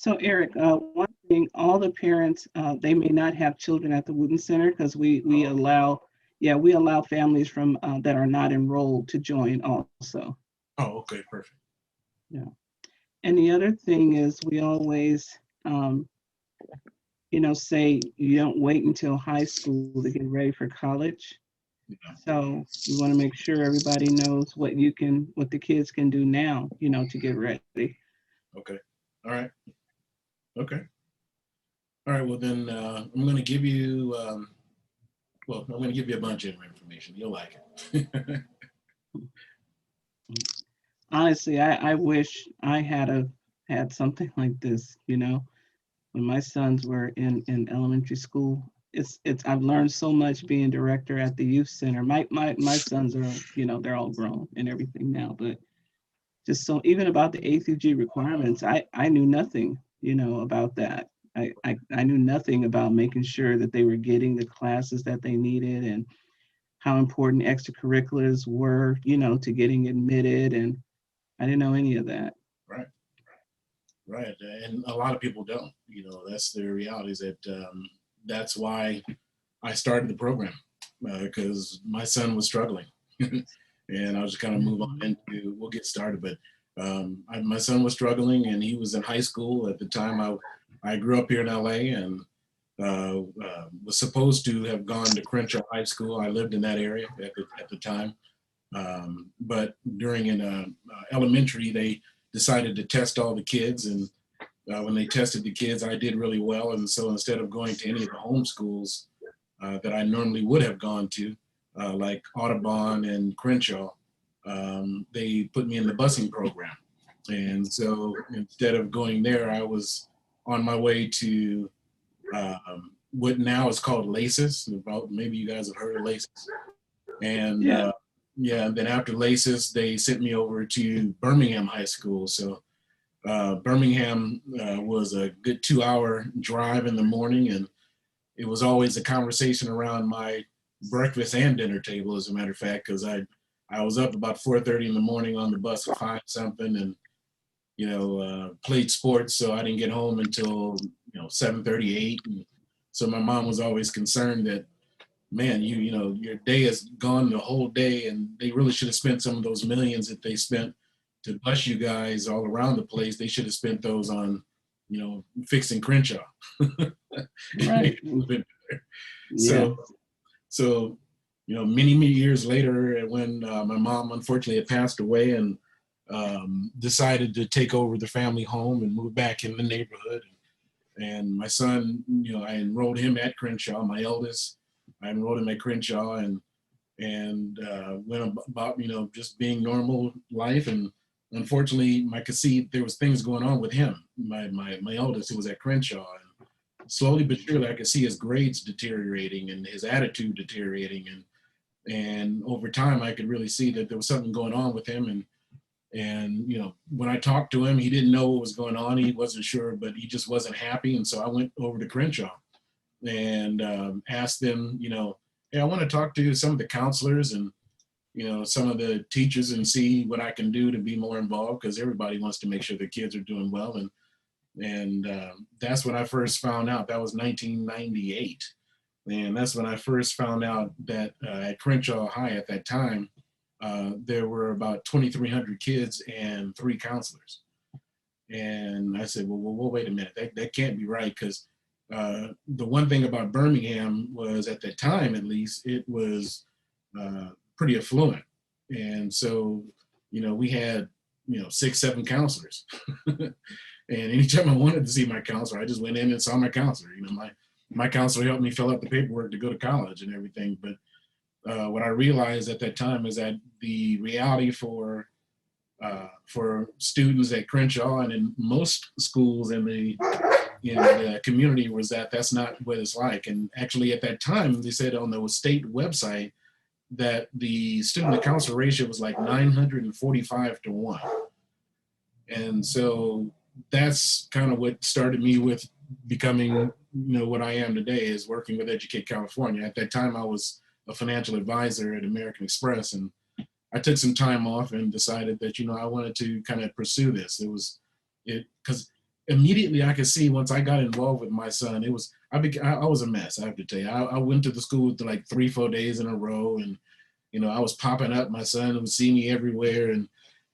So Eric, one thing, all the parents, they may not have children at the Wooten Center because we Oh, allow, yeah, we allow families from that are not enrolled to join also. oh, okay, perfect. Yeah. And the other thing is we always, um, say you don't wait until high school to get ready for college. Yeah. So we want to make sure everybody knows what the kids can do now, to get ready. Okay. All right. Okay. All right. Well, then I'm going to give you. I'm going to give you a bunch of information. You'll like it. Honestly, I wish I had something like this, when my sons were in elementary school. It's I've learned so much being director at the youth center. My sons are, they're all grown and everything now, but just so even about the A3g requirements, I knew nothing, about that. I knew nothing about making sure that they were getting the classes that they needed and how important extracurriculars were, to getting admitted, and I didn't know any of that. Right. Right. And a lot of people don't. That's the reality. Is that that's why I started the program because my son was struggling, and I'll just kind of move on Mhm. into. We'll get started, but my son was struggling, and he was in high school at the time. I grew up here in LA, and was supposed to have gone to Crenshaw High School. I lived in that area at the time, but during an elementary, they decided to test all the kids, and when they tested the kids, I did really well. And so instead of going to any of the home schools that I normally would have gone to, like Audubon and Crenshaw, they put me in the busing program. And so instead of going there, I was on my way to what now is called LACES. About maybe you guys have heard of LACES. And Yeah. yeah, and then after LACES, they sent me over to Birmingham High School. So Birmingham was a good 2-hour drive in the morning, and it was always a conversation around my breakfast and dinner table, as a matter of fact, because I was up about 4:30 in the morning on the bus at 5 something, and played sports, so I didn't get home until 7:38. And so my mom was always concerned that, man, your day is gone the whole day, and they really should have spent some of those millions that they spent to bus you guys all around the place. They should have spent those on, fixing Crenshaw. Right. Yeah. So, so, many, many years later, when my mom unfortunately had passed away and decided to take over the family home and move back in the neighborhood. And my son, I enrolled him at Crenshaw, my eldest. I enrolled him at Crenshaw and went about, just being normal life. And unfortunately, I could see there was things going on with him, my eldest, who was at Crenshaw. And slowly but surely, I could see his grades deteriorating and his attitude deteriorating. And over time, I could really see that there was something going on with him. And when I talked to him, he didn't know what was going on. He wasn't sure, but he just wasn't happy. And so I went over to Crenshaw and asked them, hey, I want to talk to some of the counselors and some of the teachers and see what I can do to be more involved, because everybody wants to make sure the kids are doing well. And that's when I first found out. That was 1998, and that's when I first found out that at Crenshaw High at that time, there were about 2,300 kids and 3 counselors. And I said, well, wait a minute, that can't be right, because the one thing about Birmingham was, at the time at least, it was pretty affluent. And so, we had, 6, 7 counselors. And anytime I wanted to see my counselor, I just went in and saw my counselor. My counselor helped me fill out the paperwork to go to college and everything. But what I realized at that time is that the reality for students at Crenshaw and in most schools in the community was that that's not what it's like. And actually, at that time, they said on the state website that the student to counselor ratio was like 945 to 1. And so that's kind of what started me with becoming, what I am today, is working with Educate California. At that time, I was a financial advisor at American Express, and I took some time off and decided that, I wanted to kind of pursue this. Because immediately I could see once I got involved with my son, I was a mess. I have to tell you, I went to the school to like 3-4 days in a row, and I was popping up. My son would see me everywhere, and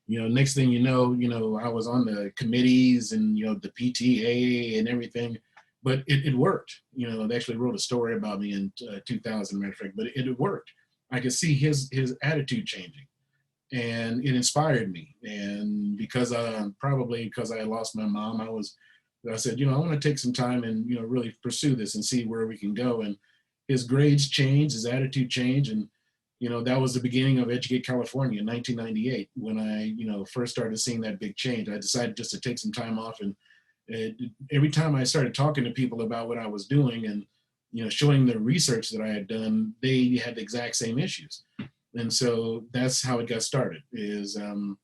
next thing you know, I was on the committees and the PTA and everything. But it worked. They actually wrote a story about me in 2000, matter of fact. But it worked. I could see his attitude changing, and it inspired me. And probably because I lost my mom, I said, I want to take some time and really pursue this and see where we can go. And his grades changed, his attitude changed, and that was the beginning of Educate California in 1998 when I first started seeing that big change. I decided just to take some time off, and every time I started talking to people about what I was doing and showing the research that I had done, they had the exact same issues. And so that's how it got started.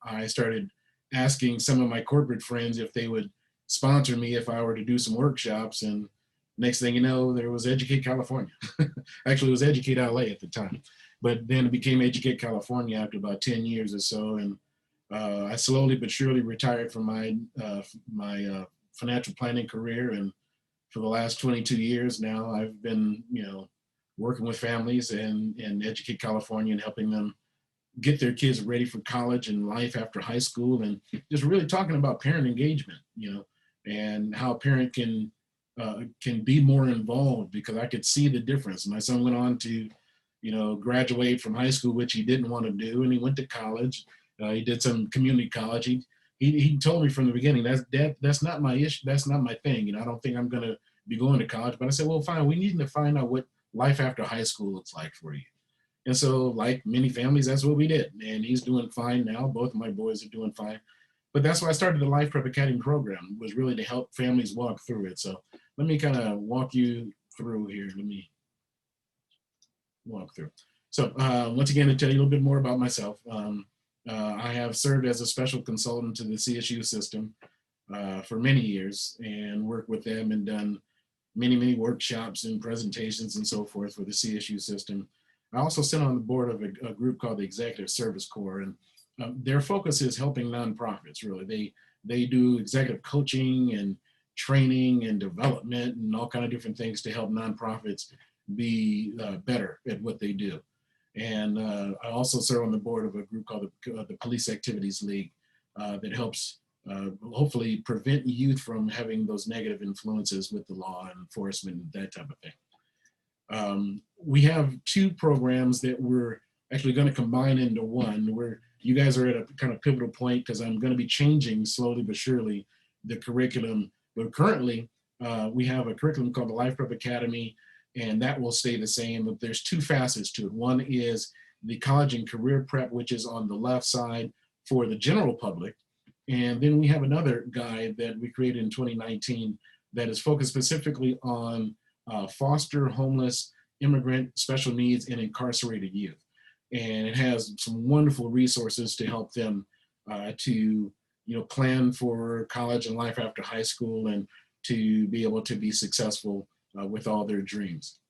I started asking some of my corporate friends if they would sponsor me if I were to do some workshops, and next thing you know, there was Educate California. Actually, it was Educate LA at the time, but then it became Educate California after about 10 years or so. And I slowly but surely retired from my financial planning career, and for the last 22 years now, I've been working with families and Educate California and helping them get their kids ready for college and life after high school, and just really talking about parent engagement, and how a parent can be more involved, because I could see the difference. My son went on to graduate from high school, which he didn't want to do, and he went to college. He did some community college. He told me from the beginning, that's not my issue. That's not my thing. I don't think I'm going to be going to college. But I said, well, fine. We need to find out what life after high school looks like for you. And so, like many families, that's what we did. And he's doing fine now. Both of my boys are doing fine. But that's why I started the Life Prep Academy program, was really to help families walk through it. So let me kind of walk you through here. Let me walk through. So once again, to tell you a little bit more about myself, I have served as a special consultant to the CSU system for many years, and worked with them and done many workshops and presentations and so forth for the CSU system. I also sit on the board of a group called the Executive Service Corps, and their focus is helping nonprofits. Really, they do executive coaching and training and development and all kind of different things to help nonprofits be better at what they do. And I also serve on the board of a group called the Police Activities League that helps hopefully prevent youth from having those negative influences with the law and enforcement and that type of thing. We have two programs that we're actually going to combine into one, where you guys are at a kind of pivotal point, because I'm going to be changing slowly but surely the curriculum. But currently, we have a curriculum called the Life Prep Academy, and that will stay the same. But there's two facets to it. One is the college and career prep, which is on the left side for the general public. And then we have another guide that we created in 2019 that is focused specifically on foster, homeless, immigrant, special needs, and incarcerated youth. And it has some wonderful resources to help them to plan for college and life after high school, and to be able to be successful with all their dreams.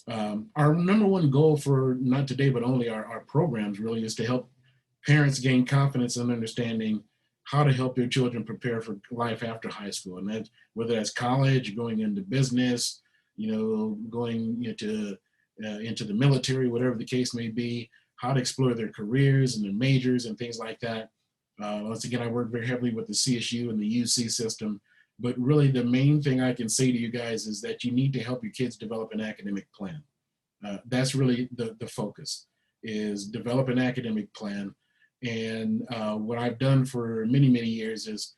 Our number one goal for not today, but only our programs really, is to help parents gain confidence and understanding how to help their children prepare for life after high school. And that, whether that's college, going into business, going into the military, whatever the case may be, how to explore their careers and their majors and things like that. Once again, I work very heavily with the CSU and the UC system, but really the main thing I can say to you guys is that you need to help your kids develop an academic plan. That's really the focus, is develop an academic plan. And what I've done for many years is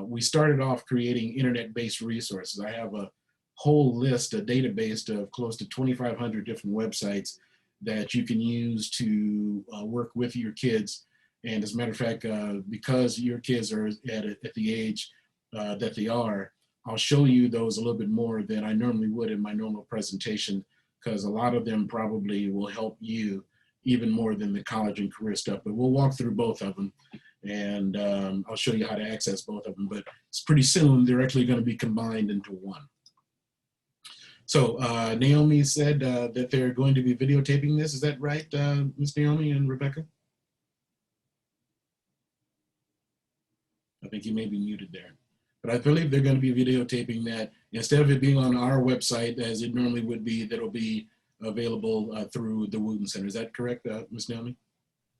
we started off creating internet-based resources. I have a whole list, a database of close to 2,500 different websites that you can use to work with your kids. And as a matter of fact, because your kids are at the age that they are, I'll show you those a little bit more than I normally would in my normal presentation, because a lot of them probably will help you even more than the college and career stuff. But we'll walk through both of them, and I'll show you how to access both of them. But it's pretty soon they're actually going to be combined into one. So Naomi said that they're going to be videotaping this. Is that right, Ms. Naomi and Rebecca? I think you may be muted there. but I believe they're going to be videotaping that. Instead of it being on our website as it normally would be, that'll be available through the Wooten Center. Is that correct, Ms. Naomi?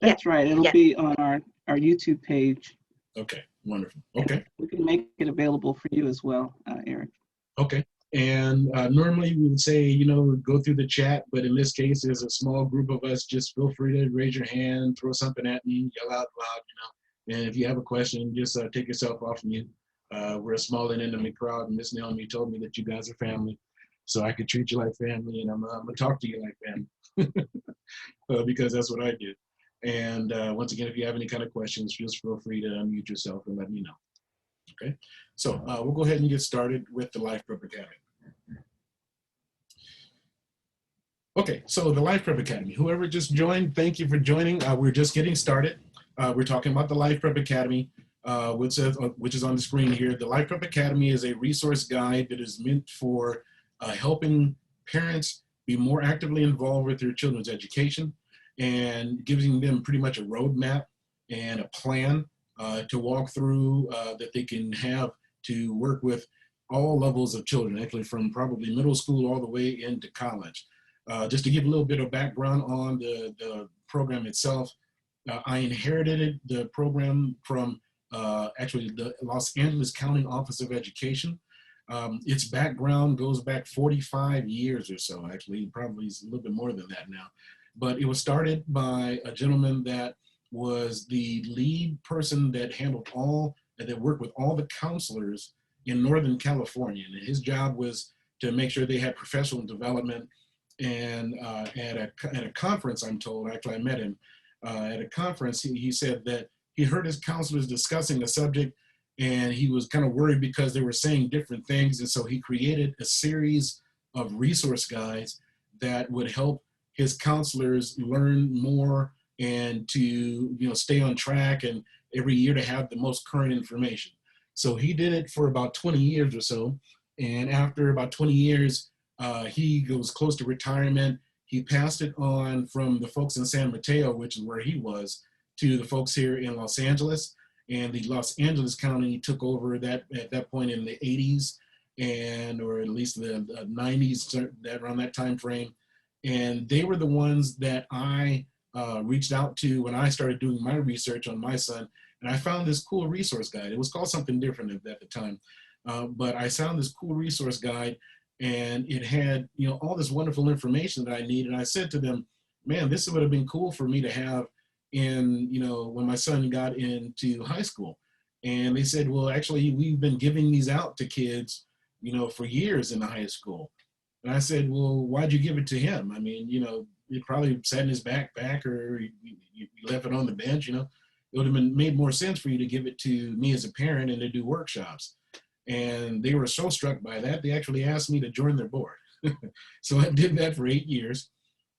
That's right. It'll be on our YouTube page. Okay, wonderful. Okay. We can make it available for you as well, Eric. Okay. And normally we would say, you know, go through the chat, but in this case, there's a small group of us. Just feel free to raise your hand, throw something at me, yell out loud, you know. And if you have a question, just take yourself off mute. We're a small and intimate crowd, and Miss Naomi told me that you guys are family, so I could treat you like family, and I'm gonna talk to you like family because that's what I do. And once again, if you have any kind of questions, just feel free to unmute yourself and let me know. Okay, so we'll go ahead and get started with the Life Prep Academy. Okay, so the Life Prep Academy. Whoever just joined, thank you for joining. We're just getting started. We're talking about the Life Prep Academy, which is on the screen here. The Life Prep Academy is a resource guide that is meant for helping parents be more actively involved with their children's education and giving them pretty much a roadmap and a plan to walk through that they can have to work with all levels of children, actually from probably middle school all the way into college. Just to give a little bit of background on the program itself, I inherited the program from actually the Los Angeles County Office of Education. Its background goes back 45 years or so, actually, probably a little bit more than that now. But it was started by a gentleman that was the lead person that handled that worked with all the counselors in Northern California. And his job was to make sure they had professional development. And at a conference, I'm told, actually I met him at a conference, he said that he heard his counselors discussing a subject and he was kind of worried because they were saying different things. And so he created a series of resource guides that would help his counselors learn more and to, you know, stay on track and every year to have the most current information. So he did it for about 20 years or so. And after about 20 years, he was close to retirement. He passed it on from the folks in San Mateo, which is where he was, to the folks here in Los Angeles. And the Los Angeles County took over that at that point in the 80s, or at least the 90s, around that time frame. And they were the ones that I reached out to when I started doing my research on my son. And I found this cool resource guide. It was called something different at the time. But I found this cool resource guide, and it had, you know, all this wonderful information that I needed. And I said to them, man, this would have been cool for me to have in, you know, when my son got into high school. And they said, well, actually, we've been giving these out to kids, you know, for years in the high school. And I said, well, why'd you give it to him? I mean, you know, it probably sat in his backpack or you left it on the bench, you know. It would have made more sense for you to give it to me as a parent and to do workshops. And they were so struck by that, they actually asked me to join their board. So I did that for 8 years.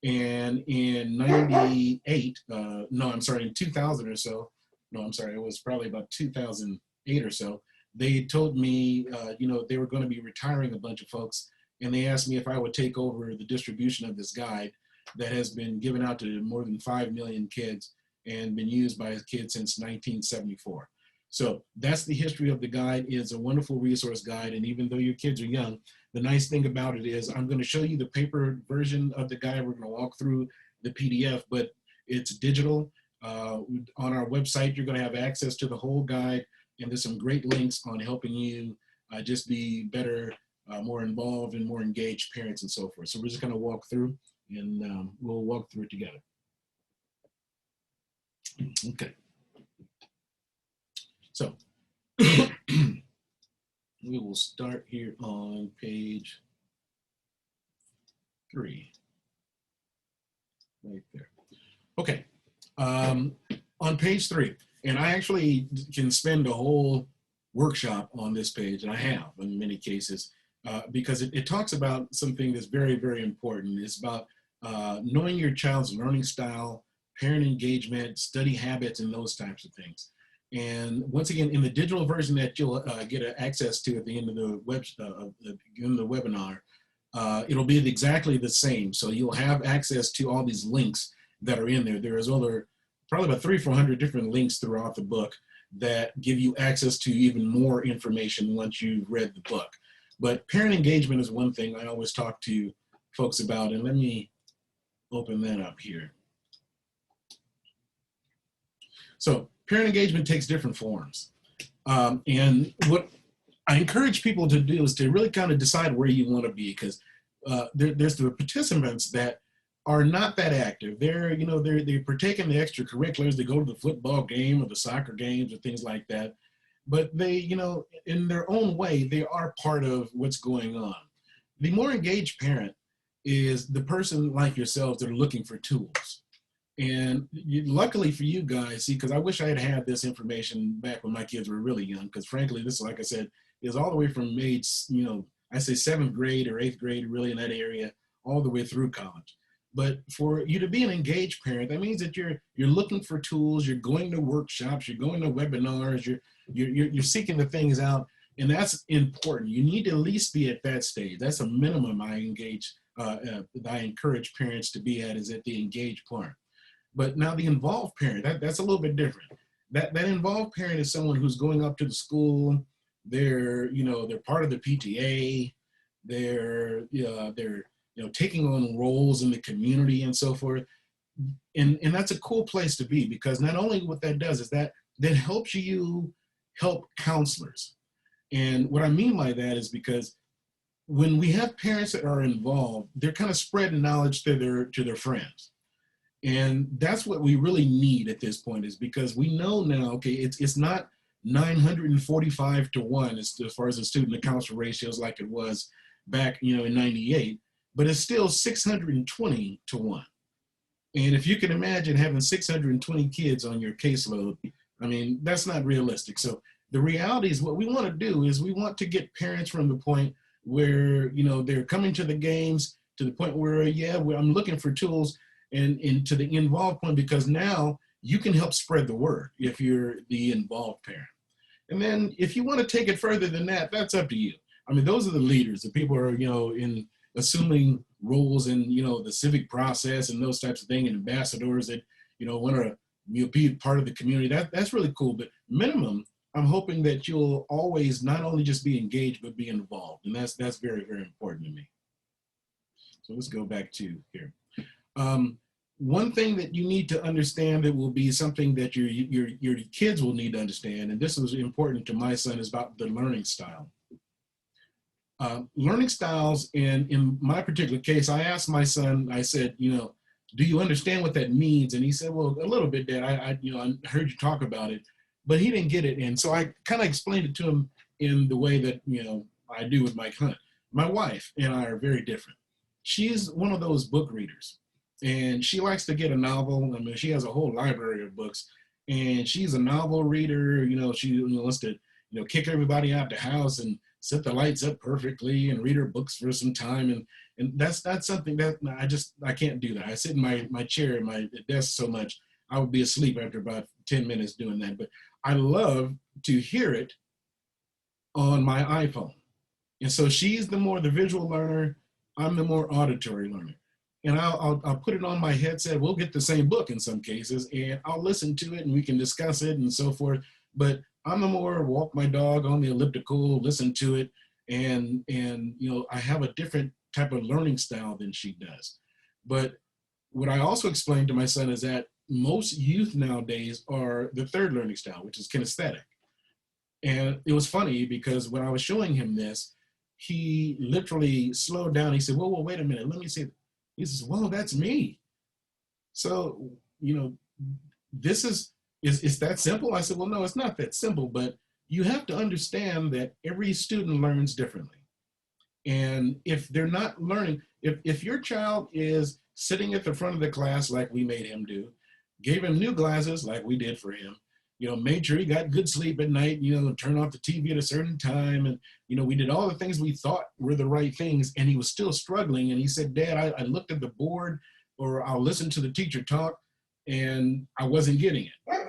And in 2000 or so, it was probably about 2008 or so, they told me, you know, they were going to be retiring a bunch of folks. And they asked me if I would take over the distribution of this guide that has been given out to more than 5 million kids and been used by kids since 1974. So that's the history of the guide. It's a wonderful resource guide. And even though your kids are young, the nice thing about it is I'm going to show you the paper version of the guide. We're going to walk through the PDF, but it's digital. On our website, you're going to have access to the whole guide. And there's some great links on helping you just be better, more involved and more engaged parents and so forth. So we're just going to walk through and we'll walk through it together. Okay. So we will start here on page 3, right there. Okay, on page 3, and I actually can spend a whole workshop on this page, and I have in many cases, because it talks about something that's very, very important. It's about knowing your child's learning style, parent engagement, study habits, and those types of things. And once again, in the digital version that you'll get access to at the end of the webinar, it'll be exactly the same. So you'll have access to all these links that are in there. There's probably about 300 or 400 different links throughout the book that give you access to even more information once you've read the book. But parent engagement is one thing I always talk to folks about, and let me open that up here. So parent engagement takes different forms. And what I encourage people to do is to really kind of decide where you want to be, because there's the participants that are not that active. They partake in the extracurriculars. They go to the football game or the soccer games or things like that. But they, in their own way, they are part of what's going on. The more engaged parent is the person like yourselves that are looking for tools. And luckily for you guys, see, because I wish I had had this information back when my kids were really young, because frankly, this, like I said, is all the way from age, I say 7th grade or 8th grade, really in that area, all the way through college. But for you to be an engaged parent, that means that you're looking for tools, you're going to workshops, you're going to webinars, you're seeking the things out, and that's important. You need to at least be at that stage. That's a minimum I encourage parents to be at, is at the engaged part. But now the involved parent, that's a little bit different. That involved parent is someone who's going up to the school. They're part of the PTA. They're taking on roles in the community and so forth. And that's a cool place to be, because not only what that does is that helps you help counselors. And what I mean by that is because when we have parents that are involved, they're kind of spreading knowledge to their friends. And that's what we really need at this point, is because we know now, okay, it's not 945 to 1 as far as the student to counselor ratios like it was back, in 98, but it's still 620 to 1. And if you can imagine having 620 kids on your caseload, I mean, that's not realistic. So the reality is, what we want to do is we want to get parents from the point where, they're coming to the games to the point where, I'm looking for tools, and to the involved point, because now you can help spread the word if you're the involved parent. And then if you want to take it further than that, that's up to you. I mean, those are the leaders, the people who are, in assuming roles in, the civic process and those types of things, and ambassadors that, want to be part of the community. That's really cool. But minimum, I'm hoping that you'll always not only just be engaged, but be involved. And that's very, very important to me. So let's go back to here. One thing that you need to understand that will be something that your kids will need to understand, and this was important to my son, is about the learning style. Learning styles, in my particular case, I asked my son, I said, do you understand what that means? And he said, well, a little bit, Dad. I heard you talk about it, but he didn't get it. And so I kind of explained it to him in the way that, I do with Mike Hunt. My wife and I are very different. She's one of those book readers. And she likes to get a novel. I mean, she has a whole library of books, and she's a novel reader. She wants to, kick everybody out the house and set the lights up perfectly and read her books for some time. And that's something that I can't do that. I sit in my chair, my desk so much, I would be asleep after about 10 minutes doing that. But I love to hear it on my iPhone. And so she's the visual learner. I'm the more auditory learner. And I'll put it on my headset. We'll get the same book in some cases, and I'll listen to it, and we can discuss it and so forth. But I'm the more walk my dog on the elliptical, listen to it, and I have a different type of learning style than she does. But what I also explained to my son is that most youth nowadays are the third learning style, which is kinesthetic. And it was funny because when I was showing him this, he literally slowed down. He said, whoa, wait a minute, let me see. He says, whoa, that's me. So, this is that simple? I said, well, no, it's not that simple, but you have to understand that every student learns differently. And if they're not learning, if your child is sitting at the front of the class like we made him do, gave him new glasses like we did for him, made sure he got good sleep at night, turn off the TV at a certain time. And, we did all the things we thought were the right things, and he was still struggling. And he said, Dad, I looked at the board, or I'll listen to the teacher talk, and I wasn't getting it.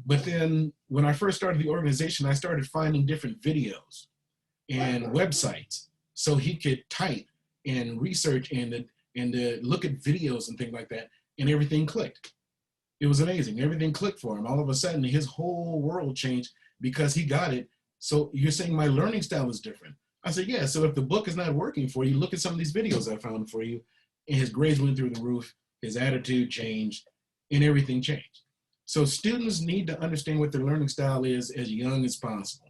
But then when I first started the organization, I started finding different videos and websites so he could type and research and look at videos and things like that, and everything clicked. It was amazing. Everything clicked for him. All of a sudden, his whole world changed because he got it. So you're saying my learning style is different. I said, yeah. So if the book is not working for you, look at some of these videos I found for you. And his grades went through the roof. His attitude changed and everything changed. So students need to understand what their learning style is as young as possible.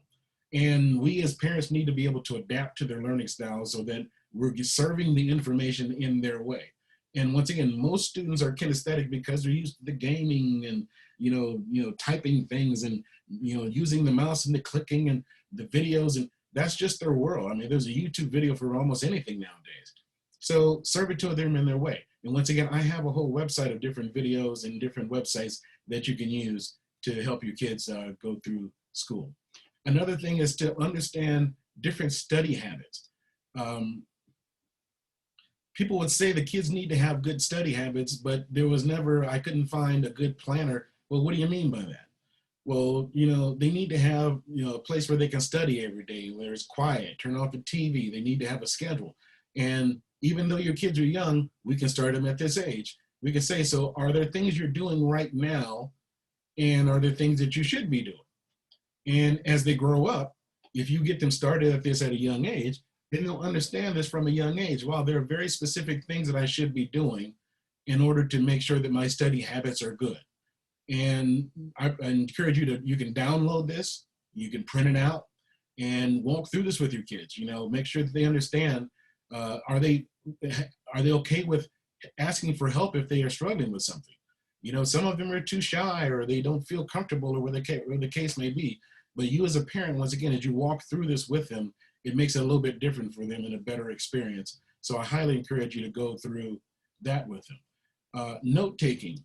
And we as parents need to be able to adapt to their learning style so that we're serving the information in their way. And once again, most students are kinesthetic because they're used to the gaming and, typing things and, using the mouse and the clicking and the videos, and that's just their world. I mean, there's a YouTube video for almost anything nowadays. So serve it to them in their way. And once again, I have a whole website of different videos and different websites that you can use to help your kids go through school. Another thing is to understand different study habits. People would say the kids need to have good study habits, but I couldn't find a good planner. Well, what do you mean by that? Well, they need to have, a place where they can study every day, where it's quiet, turn off the TV. They need to have a schedule. And even though your kids are young, we can start them at this age. We can say, so are there things you're doing right now? And are there things that you should be doing? And as they grow up, if you get them started at this at a young age, then they'll understand this from a young age. Wow, there are very specific things that I should be doing in order to make sure that my study habits are good. And I encourage you can download this, you can print it out and walk through this with your kids, make sure that they understand, are they okay with asking for help if they are struggling with something? Some of them are too shy or they don't feel comfortable or where the case may be. But you as a parent, once again, as you walk through this with them, it makes it a little bit different for them and a better experience. So I highly encourage you to go through that with them. Note-taking.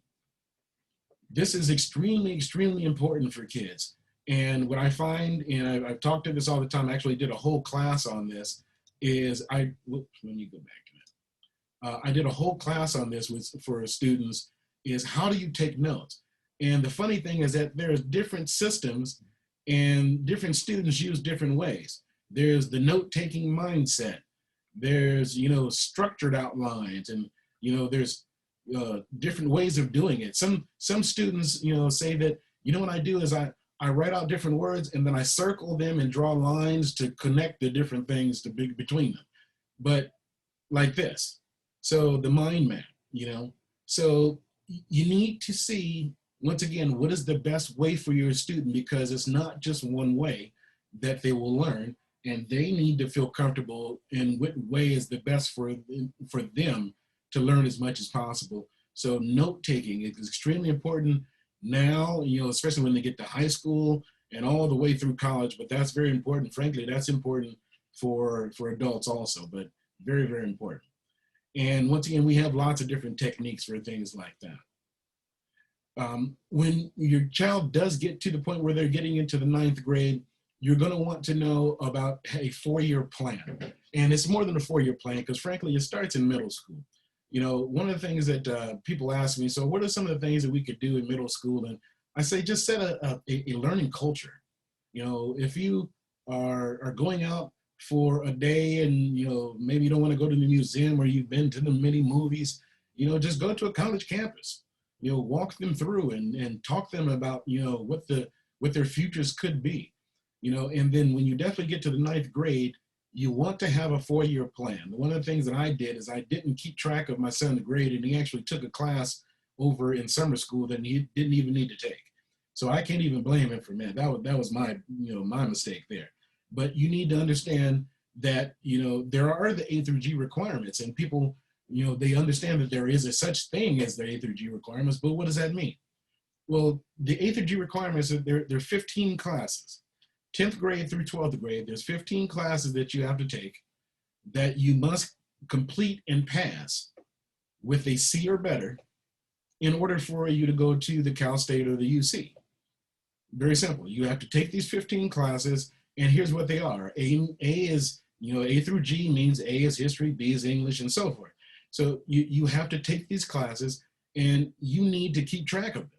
This is extremely, extremely important for kids. And what I find, and I've talked to this all the time, I actually did a whole class on this, is let me go back to that. I did a whole class on this for students, is how do you take notes? And the funny thing is that there's different systems and different students use different ways. There's the note-taking mindset. There's, structured outlines, and, there's different ways of doing it. Some students, say that, what I do is I write out different words and then I circle them and draw lines to connect the different things between them. But like this, so the mind map, so you need to see, once again, what is the best way for your student, because it's not just one way that they will learn, and they need to feel comfortable in what way is the best for them to learn as much as possible. So note-taking is extremely important now, especially when they get to high school and all the way through college, but that's very important. Frankly, that's important for adults also, but very, very important. And once again, we have lots of different techniques for things like that. When your child does get to the point where they're getting into the 9th grade, you're going to want to know about a 4-year plan. And it's more than a 4-year plan, because frankly, it starts in middle school. One of the things that people ask me, so what are some of the things that we could do in middle school? And I say, just set a learning culture. If you are going out for a day and, maybe you don't want to go to the museum or you've been to the many movies, just go to a college campus, walk them through and talk them about, what their futures could be, and then when you definitely get to the 9th grade, you want to have a 4-year plan. One of the things that I did is I didn't keep track of my son's grade, and he actually took a class over in summer school that he didn't even need to take. So I can't even blame him for that. That was my, my mistake there. But you need to understand that, there are the A3g requirements, and people, they understand that there is a such thing as the A3g requirements, but what does that mean? Well, the A3g requirements, there are 15 classes. 10th grade through 12th grade, there's 15 classes that you have to take that you must complete and pass with a C or better in order for you to go to the Cal State or the UC. Very simple. You have to take these 15 classes, and here's what they are. A is, A through G means A is history, B is English, and so forth. So you have to take these classes, and you need to keep track of them.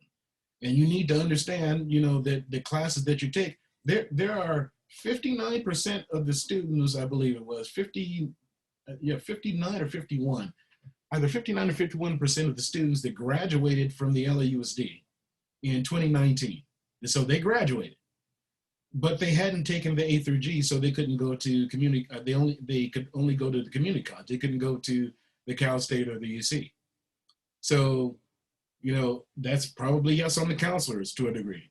And you need to understand, that the classes that you take, there are 59% of the students, I believe it was 59 or 51. either 59 or 51% of the students that graduated from the LAUSD in 2019. And so they graduated, but they hadn't taken the A3g, so they couldn't go to community. They could only go to the community college. They couldn't go to the Cal State or the UC. So, that's probably yes on the counselors to a degree,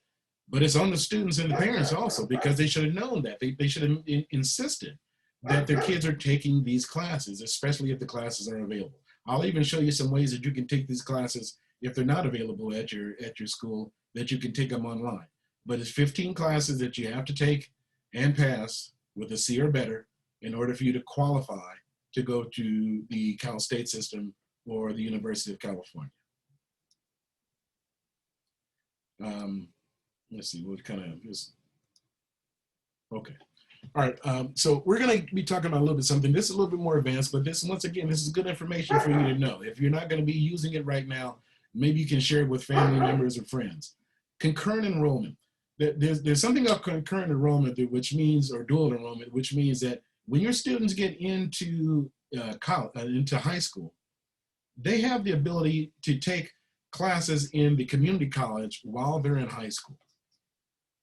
but it's on the students and the parents also, because they should have known that. They should have insisted that their kids are taking these classes, especially if the classes are available. I'll even show you some ways that you can take these classes if they're not available at your school, that you can take them online. But it's 15 classes that you have to take and pass with a C or better in order for you to qualify to go to the Cal State system or the University of California. Let's see, what kind of is, okay. All right, so we're gonna be talking about a little bit something. This is a little bit more advanced, but this, once again, this is good information for you to know. If you're not gonna be using it right now, maybe you can share it with family members or friends. Concurrent enrollment. There's something about concurrent enrollment, which means, or dual enrollment, which means that when your students get into college, into high school, they have the ability to take classes in the community college while they're in high school.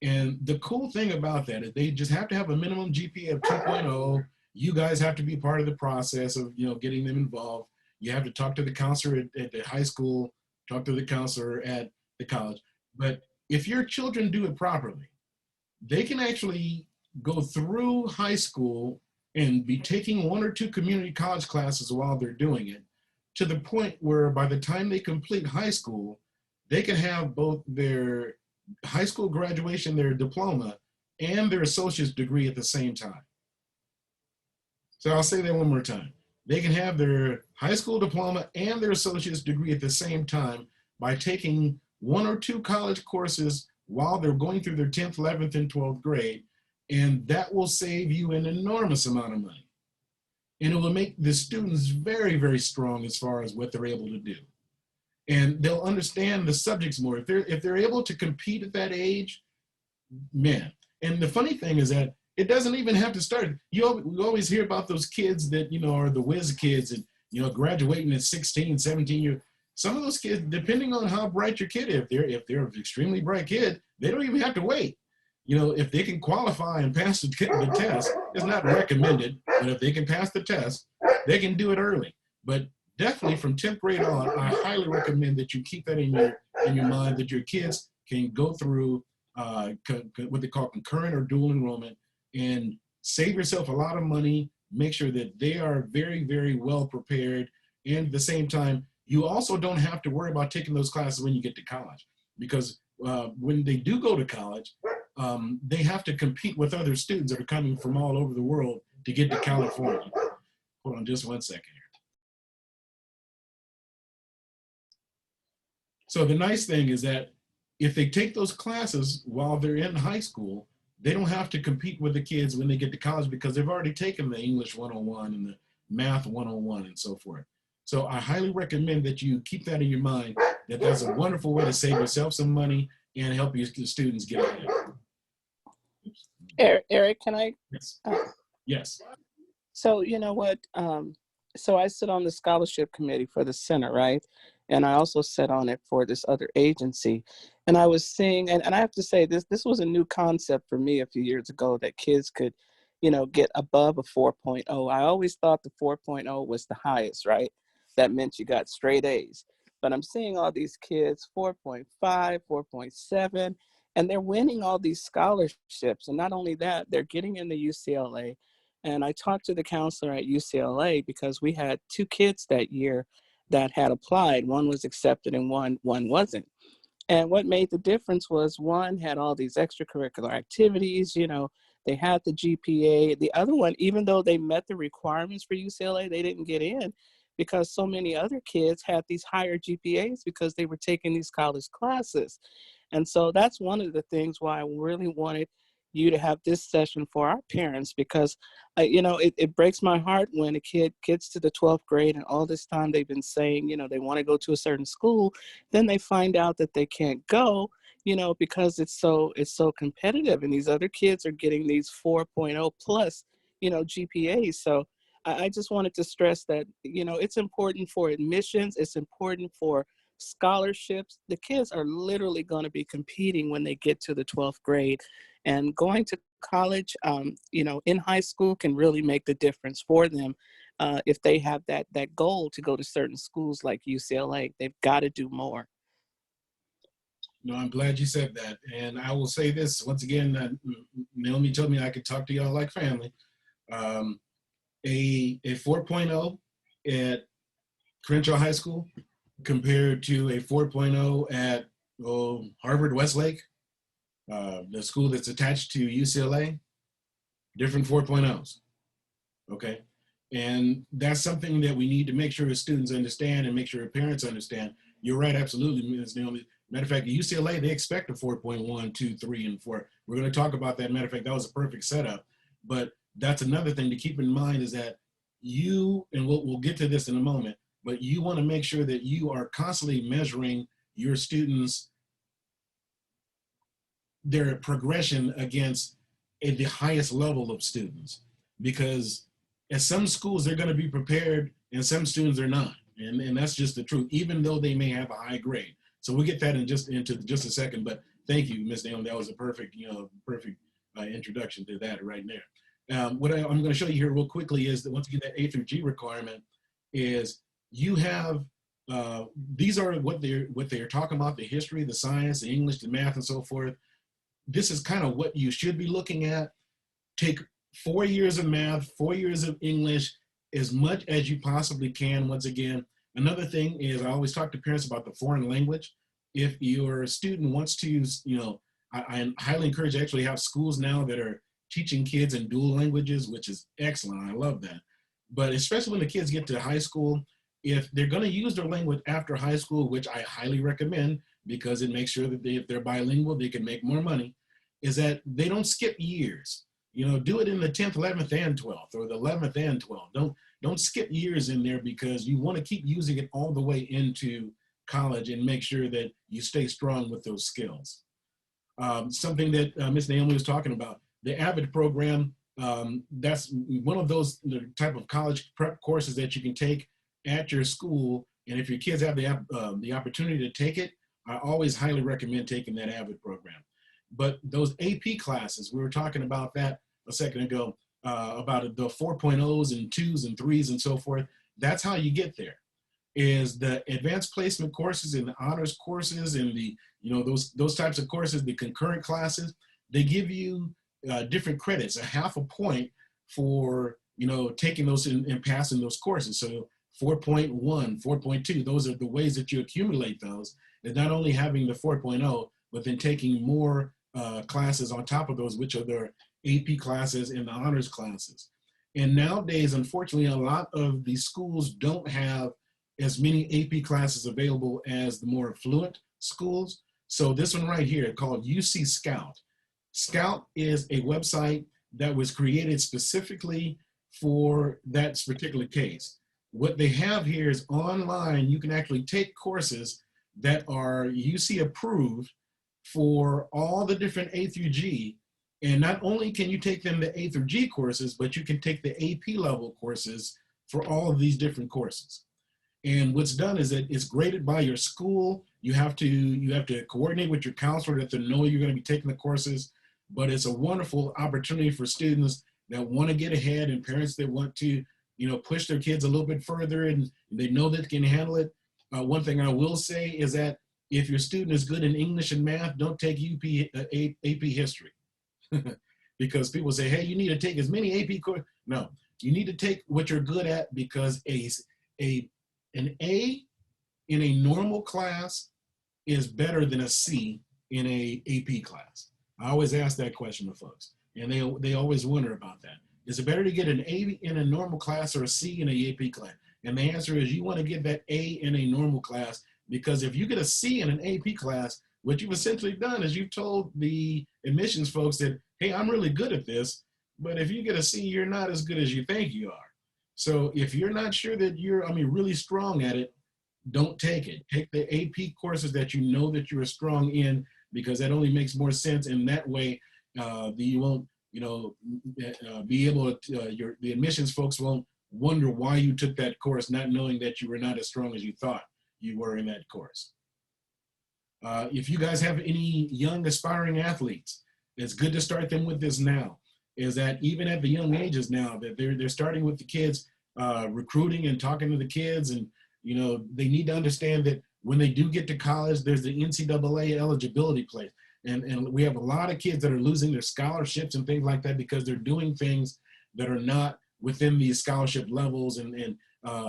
And the cool thing about that is they just have to have a minimum GPA of 2.0. You guys have to be part of the process of getting them involved. You have to talk to the counselor at the high school, talk to the counselor at the college. But if your children do it properly, they can actually go through high school and be taking 1 or 2 community college classes while they're doing it, to the point where by the time they complete high school, they can have both their high school graduation, their diploma, and their associate's degree at the same time. So I'll say that one more time. They can have their high school diploma and their associate's degree at the same time by taking 1 or 2 college courses while they're going through their 10th, 11th, and 12th grade, and that will save you an enormous amount of money. And it will make the students very, very strong as far as what they're able to do. And they'll understand the subjects more. If they're able to compete at that age, man. And the funny thing is that it doesn't even have to start. We always hear about those kids that, are the whiz kids and, graduating at 16, 17 years. Some of those kids, depending on how bright your kid is, if they're an extremely bright kid, they don't even have to wait. If they can qualify and pass the test, it's not recommended, but if they can pass the test, they can do it early. But definitely from 10th grade on, I highly recommend that you keep that in your mind, that your kids can go through what they call concurrent or dual enrollment and save yourself a lot of money, make sure that they are very, very well prepared. And at the same time, you also don't have to worry about taking those classes when you get to college, because when they do go to college, they have to compete with other students that are coming from all over the world to get to California. Hold on just one second here. So the nice thing is that if they take those classes while they're in high school, they don't have to compete with the kids when they get to college, because they've already taken the English 101 and the Math 101 and so forth. So I highly recommend that you keep that in your mind, that that's a wonderful way to save yourself some money and help your students get ahead. Eric, can I? Yes. Yes. So you know what? So I sit on the scholarship committee for the center, right? And I also sit on it for this other agency. And I was seeing, and I have to say, this was a new concept for me a few years ago, that kids could, get above a 4.0. I always thought the 4.0 was the highest, right? That meant you got straight A's. But I'm seeing all these kids 4.5, 4.7, and they're winning all these scholarships. And not only that, they're getting into UCLA. And I talked to the counselor at UCLA because we had 2 kids that year that had applied. One was accepted and one wasn't. And what made the difference was one had all these extracurricular activities, they had the GPA. The other one, even though they met the requirements for UCLA, they didn't get in because so many other kids had these higher GPAs because they were taking these college classes. And so that's one of the things why I really wanted you to have this session for our parents, because it breaks my heart when a kid gets to the 12th grade and all this time they've been saying, they want to go to a certain school, then they find out that they can't go, because it's so competitive, and these other kids are getting these 4.0 plus, GPAs. So I just wanted to stress that, you know, it's important for admissions. It's important for scholarships. The kids are literally going to be competing when they get to the 12th grade, and going to college, you know, in high school can really make the difference for them. If they have that goal to go to certain schools like UCLA, they've got to do more. No, I'm glad you said that. And I will say this once again, Naomi told me I could talk to y'all like family. A 4.0 at Crenshaw High School compared to a 4.0 at Harvard Westlake, the school that's attached to UCLA, different 4.0s, okay? And that's something that we need to make sure students understand and make sure parents understand. You're right, absolutely, Ms. Naomi. Matter of fact, at UCLA, they expect a 4.1, 2, 3, and 4. We're going to talk about that. Matter of fact, that was a perfect setup. But that's another thing to keep in mind is that you, and we'll get to this in a moment, but you want to make sure that you are constantly measuring your students, their progression against the highest level of students. Because at some schools, they're going to be prepared and some students are not. And that's just the truth, even though they may have a high grade. So we'll get that into just a second, but thank you, Ms. Naomi. That was a perfect, introduction to that right there. What I'm going to show you here real quickly is that once again, that A through G requirement is you have, these are what they're talking about, the history, the science, the English, the math, and so forth. This is kind of what you should be looking at. Take 4 years of math, 4 years of English, as much as you possibly can. Once again, another thing is I always talk to parents about the foreign language. If your student wants to, I highly encourage actually have schools now that are teaching kids in dual languages, which is excellent. I love that. But especially when the kids get to high school, if they're going to use their language after high school, which I highly recommend because it makes sure that if they're bilingual, they can make more money, is that they don't skip years. Do it in the 10th, 11th, and 12th, or the 11th and 12th. Don't skip years in there because you want to keep using it all the way into college and make sure that you stay strong with those skills. Something that Ms. Naomi was talking about, the Avid program, that's one of those type of college prep courses that you can take at your school. And if your kids have the opportunity to take it, I always highly recommend taking that Avid program. But those AP classes, we were talking about that a second ago, about the 4.0s and 2s and 3s and so forth. That's how you get there, is the advanced placement courses and the honors courses and the, those types of courses, the concurrent classes, they give you different credits, a half a point for, taking those and passing those courses. So 4.1, 4.2, those are the ways that you accumulate those. And not only having the 4.0, but then taking more classes on top of those, which are their AP classes and the honors classes. And nowadays, unfortunately, a lot of these schools don't have as many AP classes available as the more affluent schools. So this one right here called UC Scout. Scout is a website that was created specifically for that particular case. What they have here is online, you can actually take courses that are UC approved for all the different A through G. And not only can you take them the A through G courses, but you can take the AP level courses for all of these different courses. And what's done is that it's graded by your school. You have to coordinate with your counselor that they know you're going to be taking the courses. But it's a wonderful opportunity for students that want to get ahead and parents that want to, push their kids a little bit further and they know that they can handle it. One thing I will say is that if your student is good in English and math, don't take AP history. Because people say, hey, you need to take as many AP courses. No, you need to take what you're good at, because an A in a normal class is better than a C in a AP class. I always ask that question to folks, and they always wonder about that. Is it better to get an A in a normal class or a C in an AP class? And the answer is you want to get that A in a normal class, because if you get a C in an AP class, what you've essentially done is you've told the admissions folks that, hey, I'm really good at this, but if you get a C, you're not as good as you think you are. So if you're not sure that you're, really strong at it, don't take it. Take the AP courses that you know that you're strong in, because that only makes more sense. And that way, you won't, be able to, the admissions folks won't wonder why you took that course, not knowing that you were not as strong as you thought you were in that course. If you guys have any young aspiring athletes, it's good to start them with this now, is that even at the young ages now, that they're starting with the kids, recruiting and talking to the kids, and they need to understand that when they do get to college, there's the NCAA eligibility place. And we have a lot of kids that are losing their scholarships and things like that because they're doing things that are not within the scholarship levels, and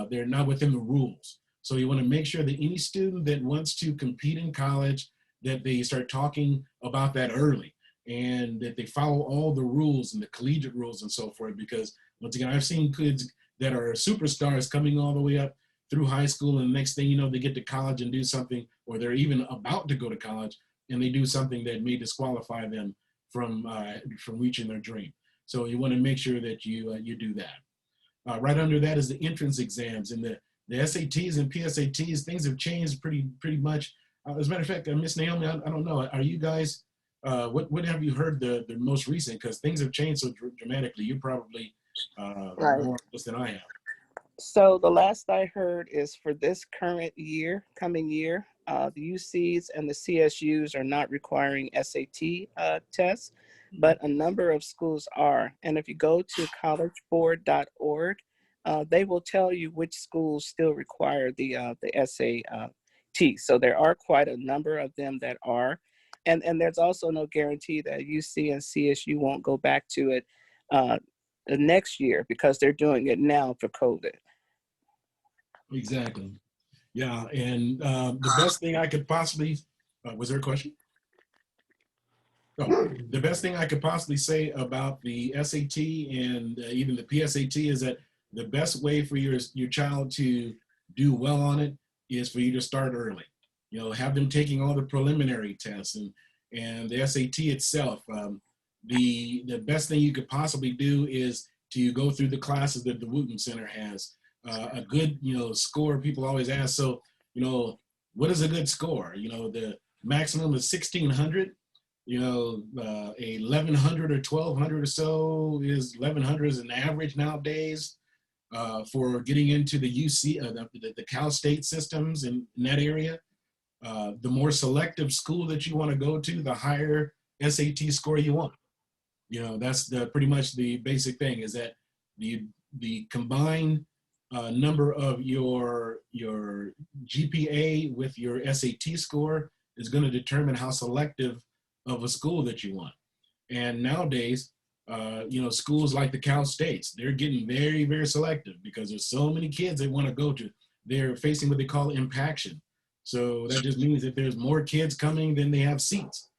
they're not within the rules. So you want to make sure that any student that wants to compete in college, that they start talking about that early, and that they follow all the rules and the collegiate rules and so forth. Because once again, I've seen kids that are superstars coming all the way up through high school, and the next thing you know, they get to college and do something, or they're even about to go to college, and they do something that may disqualify them from reaching their dream. So you want to make sure that you do that. Right under that is the entrance exams, and the SATs and PSATs. Things have changed pretty much. As a matter of fact, Miss Naomi, I don't know. Are you guys? What have you heard the most recent? Because things have changed so dramatically. You probably Right. more than I have. So the last I heard is for this current year, coming year, the UCs and the CSUs are not requiring SAT tests, but a number of schools are. And if you go to collegeboard.org, they will tell you which schools still require the SAT. So there are quite a number of them that are. And there's also no guarantee that UC and CSU won't go back to it the next year, because they're doing it now for COVID. Exactly. Yeah, and the best thing I could possibly, was there a question? No, the best thing I could possibly say about the SAT and even the PSAT is that the best way for your child to do well on it is for you to start early. Have them taking all the preliminary tests and the SAT itself. The best thing you could possibly do is to go through the classes that the Wooten Center has. A good, score, people always ask, so, what is a good score? The maximum is 1,600. 1,100 or 1,200 or so is 1,100 is an average nowadays for getting into the UC, the Cal State systems in that area. The more selective school that you want to go to, the higher SAT score you want. That's pretty much the basic thing, is that the combined number of your GPA with your SAT score is going to determine how selective of a school that you want. And nowadays, schools like the Cal States, they're getting very, very selective because there's so many kids they want to go to. They're facing what they call impaction. So that just means that there's more kids coming than they have seats.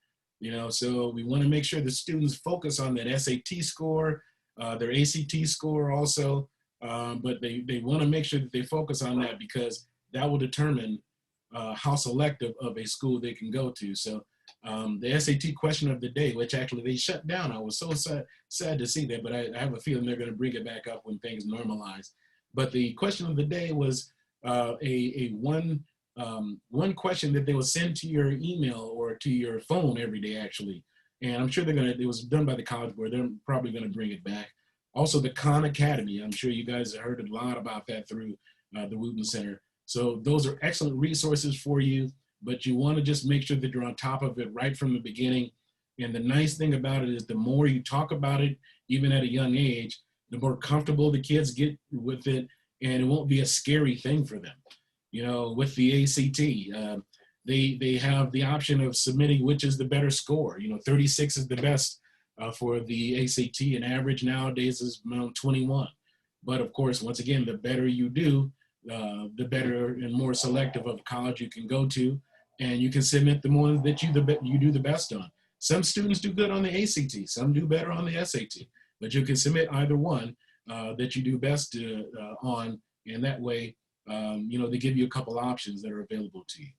So we want to make sure the students focus on that SAT score, their ACT score also, but they want to make sure that they focus on that, because that will determine how selective of a school they can go to. So the SAT question of the day, which actually they shut down. I was so sad to see that, but I have a feeling they're going to bring it back up when things normalize. But the question of the day was one question that they will send to your email or to your phone every day, actually. And I'm sure it was done by the College Board. They're probably going to bring it back. Also, the Khan Academy. I'm sure you guys have heard a lot about that through the Wooten Center. So those are excellent resources for you, but you want to just make sure that you're on top of it right from the beginning. And the nice thing about it is the more you talk about it, even at a young age, the more comfortable the kids get with it, and it won't be a scary thing for them. With the ACT, they have the option of submitting which is the better score. 36 is the best for the ACT, and average nowadays is around 21. But of course, once again, the better you do, the better and more selective of college you can go to, and you can submit the one that you do the best on. Some students do good on the ACT, some do better on the SAT, but you can submit either one that you do best on, and that way, they give you a couple options that are available to you.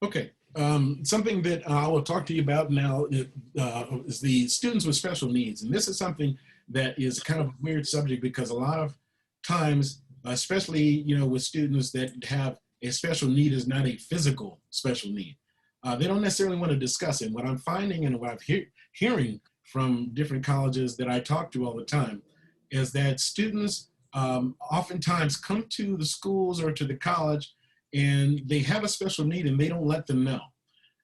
Okay, something that I will talk to you about now is the students with special needs. And this is something that is kind of a weird subject, because a lot of times, especially, with students that have a special need is not a physical special need. They don't necessarily want to discuss it. What I'm finding and what I'm hearing from different colleges that I talk to all the time is that students oftentimes come to the schools or to the college and they have a special need and they don't let them know.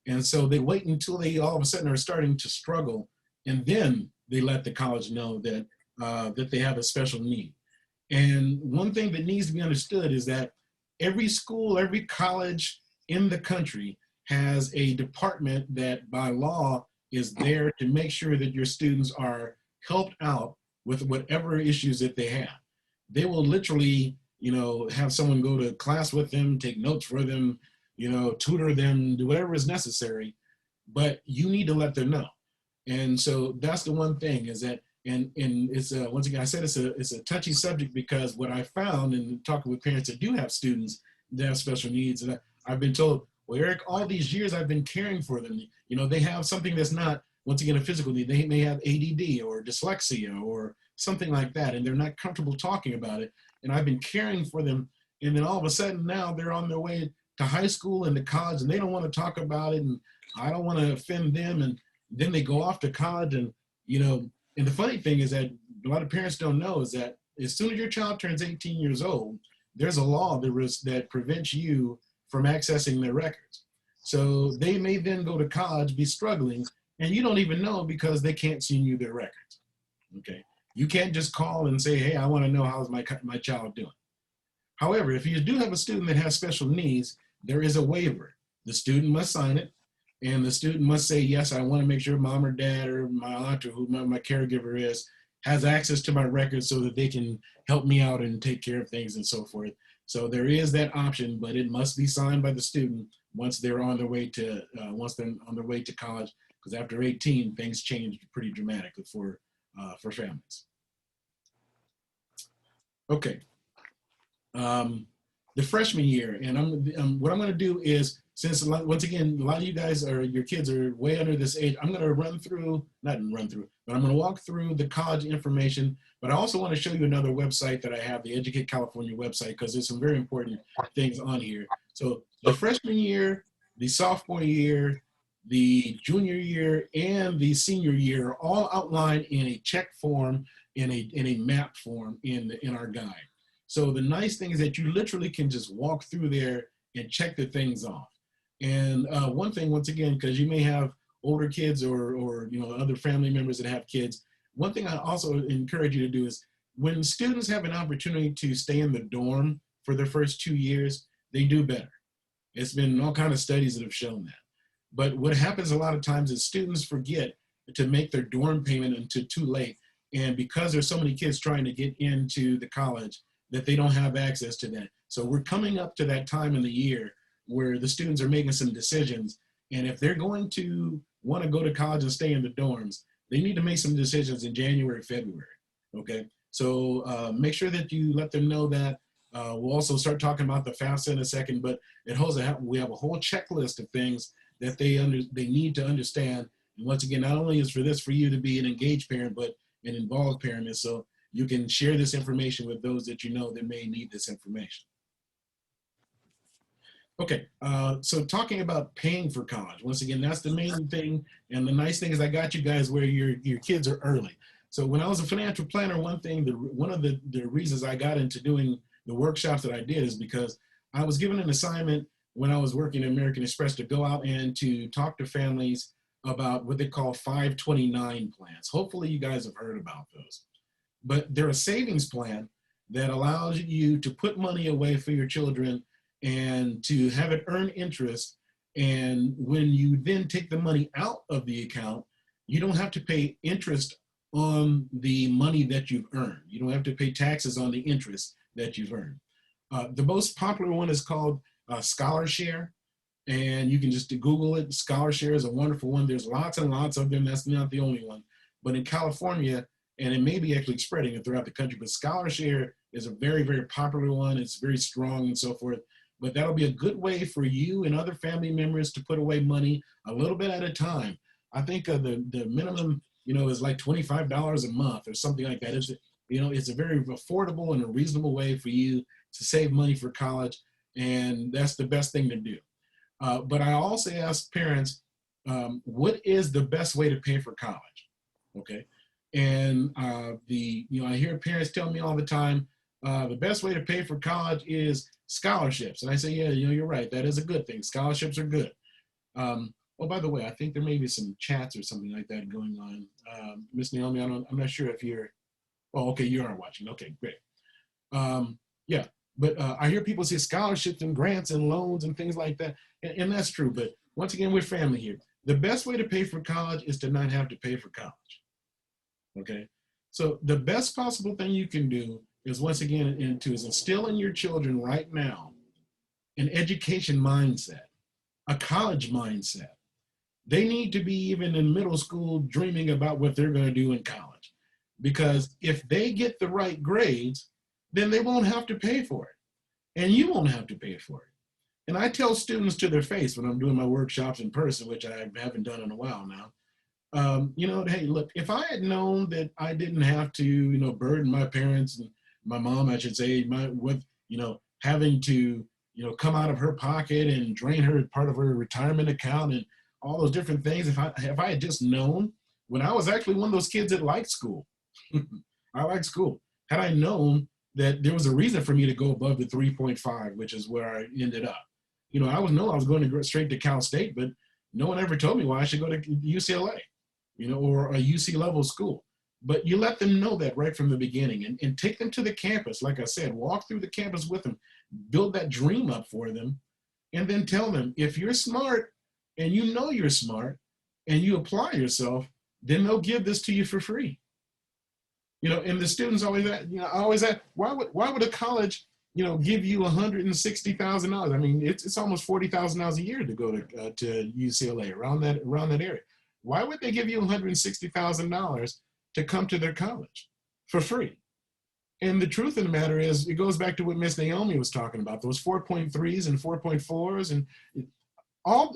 And so they wait until they all of a sudden are starting to struggle, and then they let the college know that, that they have a special need. And one thing that needs to be understood is that every school, every college in the country has a department that by law is there to make sure that your students are helped out with whatever issues that they have. They will literally, you know, have someone go to class with them, take notes for them, you know, tutor them, do whatever is necessary, but you need to let them know. And so that's the one thing is that, and it's once again, I said it's a touchy subject because what I found in talking with parents that do have students that have special needs, and I've been told, well, Eric, all these years I've been caring for them. You know, they have something that's not, once again, a physical need. They may have ADD or dyslexia or something like that, and they're not comfortable talking about it. And I've been caring for them. And then all of a sudden now they're on their way to high school and to college, and they don't want to talk about it. And I don't want to offend them. And then they go off to college. And, you know, and the funny thing is that a lot of parents don't know is that as soon as your child turns 18 years old, there's a law that prevents you from accessing their records. So they may then go to college, be struggling, and you don't even know because they can't send you their records. Okay, you can't just call and say, hey, I want to know how's my child doing. However, if you do have a student that has special needs, there is a waiver. The student must sign it, and the student must say, yes, I want to make sure mom or dad or my aunt or whoever my caregiver is has access to my records so that they can help me out and take care of things and so forth. So there is that option, but it must be signed by the student once they're on their way to college, because after 18, things change pretty dramatically for families. Okay, the freshman year, and what I'm going to do is, since once again a lot of you guys or your kids are way under this age, I'm going to but I'm going to walk through the college information. But I also want to show you another website that I have, the Educate California website, because there's some very important things on here. So the freshman year, the sophomore year, the junior year, and the senior year are all outlined in a check form, in a map form in our guide. So the nice thing is that you literally can just walk through there and check the things off. And one thing, once again, because you may have older kids or you know, other family members that have kids, one thing I also encourage you to do is when students have an opportunity to stay in the dorm for their first 2 years, they do better. It's been all kinds of studies that have shown that. But what happens a lot of times is students forget to make their dorm payment until too late. And because there's so many kids trying to get into the college, that they don't have access to that. So we're coming up to that time in the year where the students are making some decisions. And if they're going to want to go to college and stay in the dorms, they need to make some decisions in January, February, okay? So make sure that you let them know that. We'll also start talking about the FAFSA in a second, but we have a whole checklist of things that they need to understand. And once again, not only is for you to be an engaged parent, but an involved parent. And so you can share this information with those that you know that may need this information. Okay, so talking about paying for college, once again, that's the main thing. And the nice thing is I got you guys where your kids are early. So when I was a financial planner, one of the reasons I got into doing the workshops that I did is because I was given an assignment when I was working at American Express to go out and to talk to families about what they call 529 plans. Hopefully you guys have heard about those. But they're a savings plan that allows you to put money away for your children and to have it earn interest. And when you then take the money out of the account, you don't have to pay interest on the money that you've earned. You don't have to pay taxes on the interest that you've earned. The most popular one is called Scholarshare, and you can just Google it. Scholarshare is a wonderful one. There's lots and lots of them. That's not the only one. But in California, and it may be actually spreading it throughout the country, but Scholarshare is a very, very popular one. It's very strong and so forth. But that'll be a good way for you and other family members to put away money a little bit at a time. I think the minimum, is like $25 a month or something like that. It's a very affordable and a reasonable way for you to save money for college, and that's the best thing to do. But I also ask parents, what is the best way to pay for college? okay? And I hear parents tell me all the time, the best way to pay for college is scholarships. And I say, yeah, you're right. That is a good thing. Scholarships are good. Oh, by the way, I think there may be some chats or something like that going on. Miss Naomi, I'm not sure if you're, oh, okay, you are watching. Okay, great. Yeah, but I hear people say scholarships and grants and loans and things like that. And that's true. But once again, we're family here. The best way to pay for college is to not have to pay for college. Okay, so the best possible thing you can do is, once again, to instill in your children right now an education mindset, a college mindset. They need to be even in middle school dreaming about what they're going to do in college, because if they get the right grades, then they won't have to pay for it, and you won't have to pay for it. And I tell students to their face when I'm doing my workshops in person, which I haven't done in a while now, hey, look, if I had known that I didn't have to, burden my parents and my mom, I should say, with, having to, come out of her pocket and drain her part of her retirement account and all those different things. If I had just known, when I was actually one of those kids that liked school, I liked school. Had I known that there was a reason for me to go above the 3.5, which is where I ended up. I was going to go straight to Cal State, but no one ever told me why I should go to UCLA. Or a UC level school. But you let them know that right from the beginning, and take them to the campus. Like I said, walk through the campus with them, build that dream up for them, and then tell them, if you're smart and you're smart and you apply yourself, then they'll give this to you for free. And the students always ask, why would a college, give you $160,000? I mean, it's almost $40,000 a year to go to UCLA, around that area. Why would they give you $160,000 to come to their college for free? And the truth of the matter is, it goes back to what Miss Naomi was talking about, those 4.3s and 4.4s. And all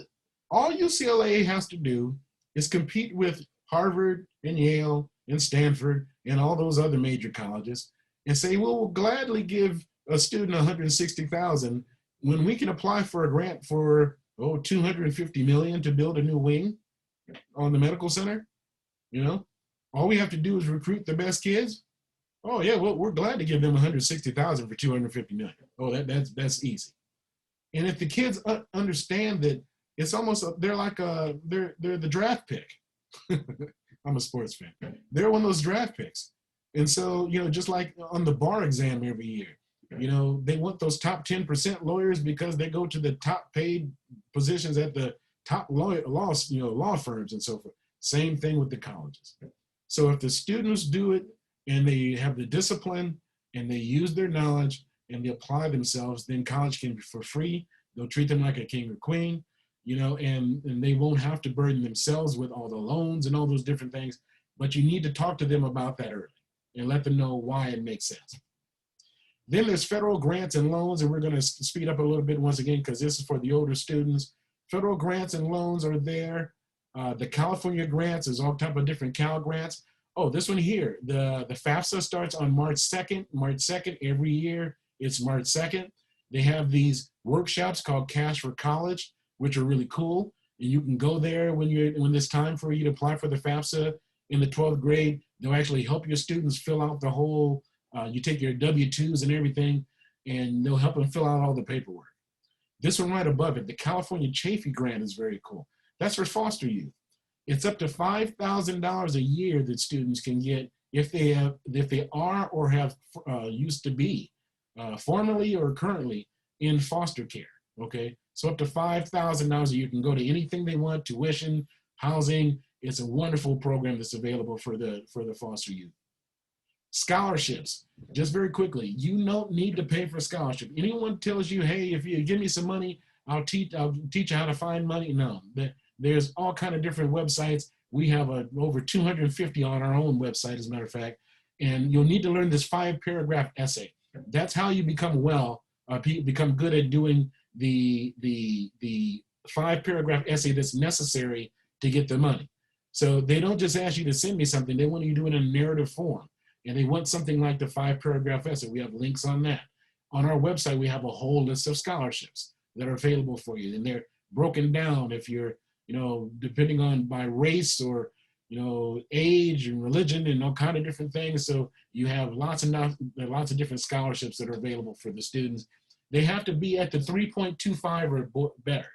UCLA has to do is compete with Harvard and Yale and Stanford and all those other major colleges and say, well, we'll gladly give a student $160,000 when we can apply for a grant for $250 million to build a new wing on the medical center. All we have to do is recruit the best kids. Oh yeah, well, we're glad to give them $160,000 for $250 million. Oh, that's easy. And if the kids understand that, it's almost they're the draft pick. I'm a sports fan. They're one of those draft picks, and so just like on the bar exam every year, they want those top 10% lawyers because they go to the top paid positions at the top law firms and so forth. Same thing with the colleges. So if the students do it and they have the discipline and they use their knowledge and they apply themselves, then college can be for free. They'll treat them like a king or queen, and they won't have to burden themselves with all the loans and all those different things. But you need to talk to them about that early and let them know why it makes sense. Then there's federal grants and loans, and we're going to speed up a little bit once again because this is for the older students. Federal grants and loans are there. The California grants, there's all type of different Cal grants. Oh, this one here, the FAFSA starts on March 2nd. March 2nd, every year, it's March 2nd. They have these workshops called Cash for College, which are really cool. And you can go there when it's time for you to apply for the FAFSA in the 12th grade. They'll actually help your students fill out the whole, you take your W-2s and everything, and they'll help them fill out all the paperwork. This one right above it, the California Chaffee grant, is very cool. That's for foster youth. It's up to $5,000 a year that students can get if they are or have used to be formerly or currently in foster care. Okay, so up to $5,000 a year, can go to anything they want, tuition, housing. It's a wonderful program that's available for the foster youth. Scholarships, just very quickly, you don't need to pay for a scholarship. Anyone tells you, hey, if you give me some money, I'll teach you how to find money. No, there's all kind of different websites. We have over 250 on our own website, as a matter of fact, and you'll need to learn this 5-paragraph essay. That's how you become become good at doing the 5-paragraph essay that's necessary to get the money. So they don't just ask you to send me something, they want you to do it in a narrative form. And they want something like the 5-paragraph essay. We have links on that. On our website, we have a whole list of scholarships that are available for you. And they're broken down if you're, depending on by race or, age and religion and all kind of different things. So you have lots of different scholarships that are available for the students. They have to be at the 3.25 or better.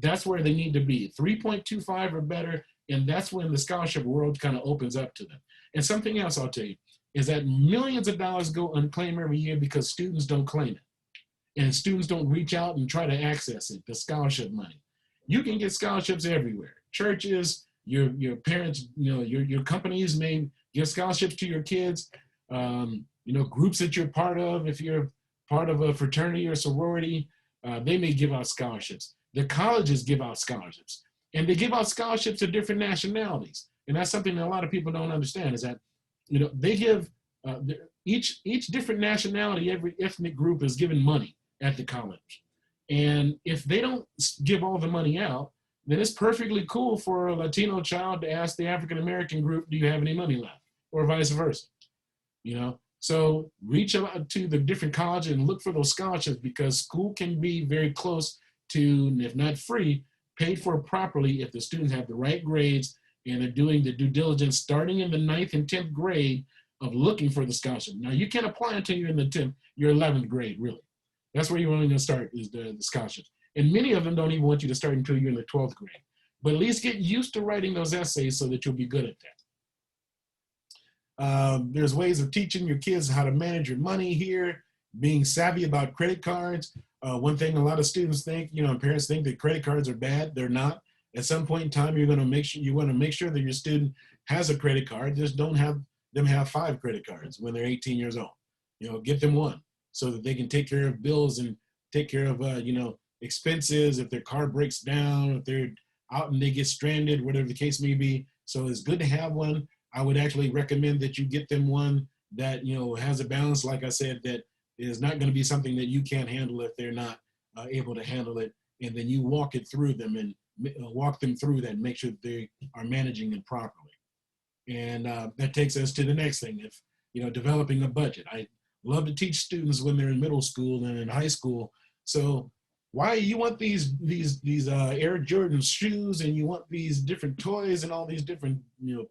That's where they need to be, 3.25 or better, and that's when the scholarship world kind of opens up to them. And something else I'll tell you is that millions of dollars go unclaimed every year because students don't claim it. And students don't reach out and try to access it, the scholarship money. You can get scholarships everywhere. Churches, your parents, your companies may give scholarships to your kids. Groups that you're part of, if you're part of a fraternity or sorority, they may give out scholarships. The colleges give out scholarships, and they give out scholarships to different nationalities. And that's something that a lot of people don't understand, is that they give each different nationality, every ethnic group is given money at the college. And if they don't give all the money out, then it's perfectly cool for a Latino child to ask the African American group, do you have any money left? Or vice versa. So reach out to the different colleges and look for those scholarships, because school can be very close to, if not free, paid for properly if the students have the right grades and are doing the due diligence starting in the 9th and 10th grade of looking for the scholarship. Now, you can't apply until you're in the 10th, your 11th grade, really. That's where you're only going to start, is the scholarships. And many of them don't even want you to start until you're in the 12th grade. But at least get used to writing those essays so that you'll be good at that. There's ways of teaching your kids how to manage your money here, being savvy about credit cards. One thing a lot of students think, parents think that credit cards are bad. They're not. At some point in time, you want to make sure that your student has a credit card. Just don't have them have 5 credit cards when they're 18 years old. Get them one so that they can take care of bills and take care of, expenses. If their car breaks down, if they're out and they get stranded, whatever the case may be. So it's good to have one. I would actually recommend that you get them one that, has a balance, like I said, that is not going to be something that you can't handle if they're not able to handle it. And then you walk it through them and walk them through that and make sure that they are managing it properly. And that takes us to the next thing, if, developing a budget. I love to teach students when they're in middle school and in high school. So why you want these Air Jordan shoes, and you want these different toys and all these different,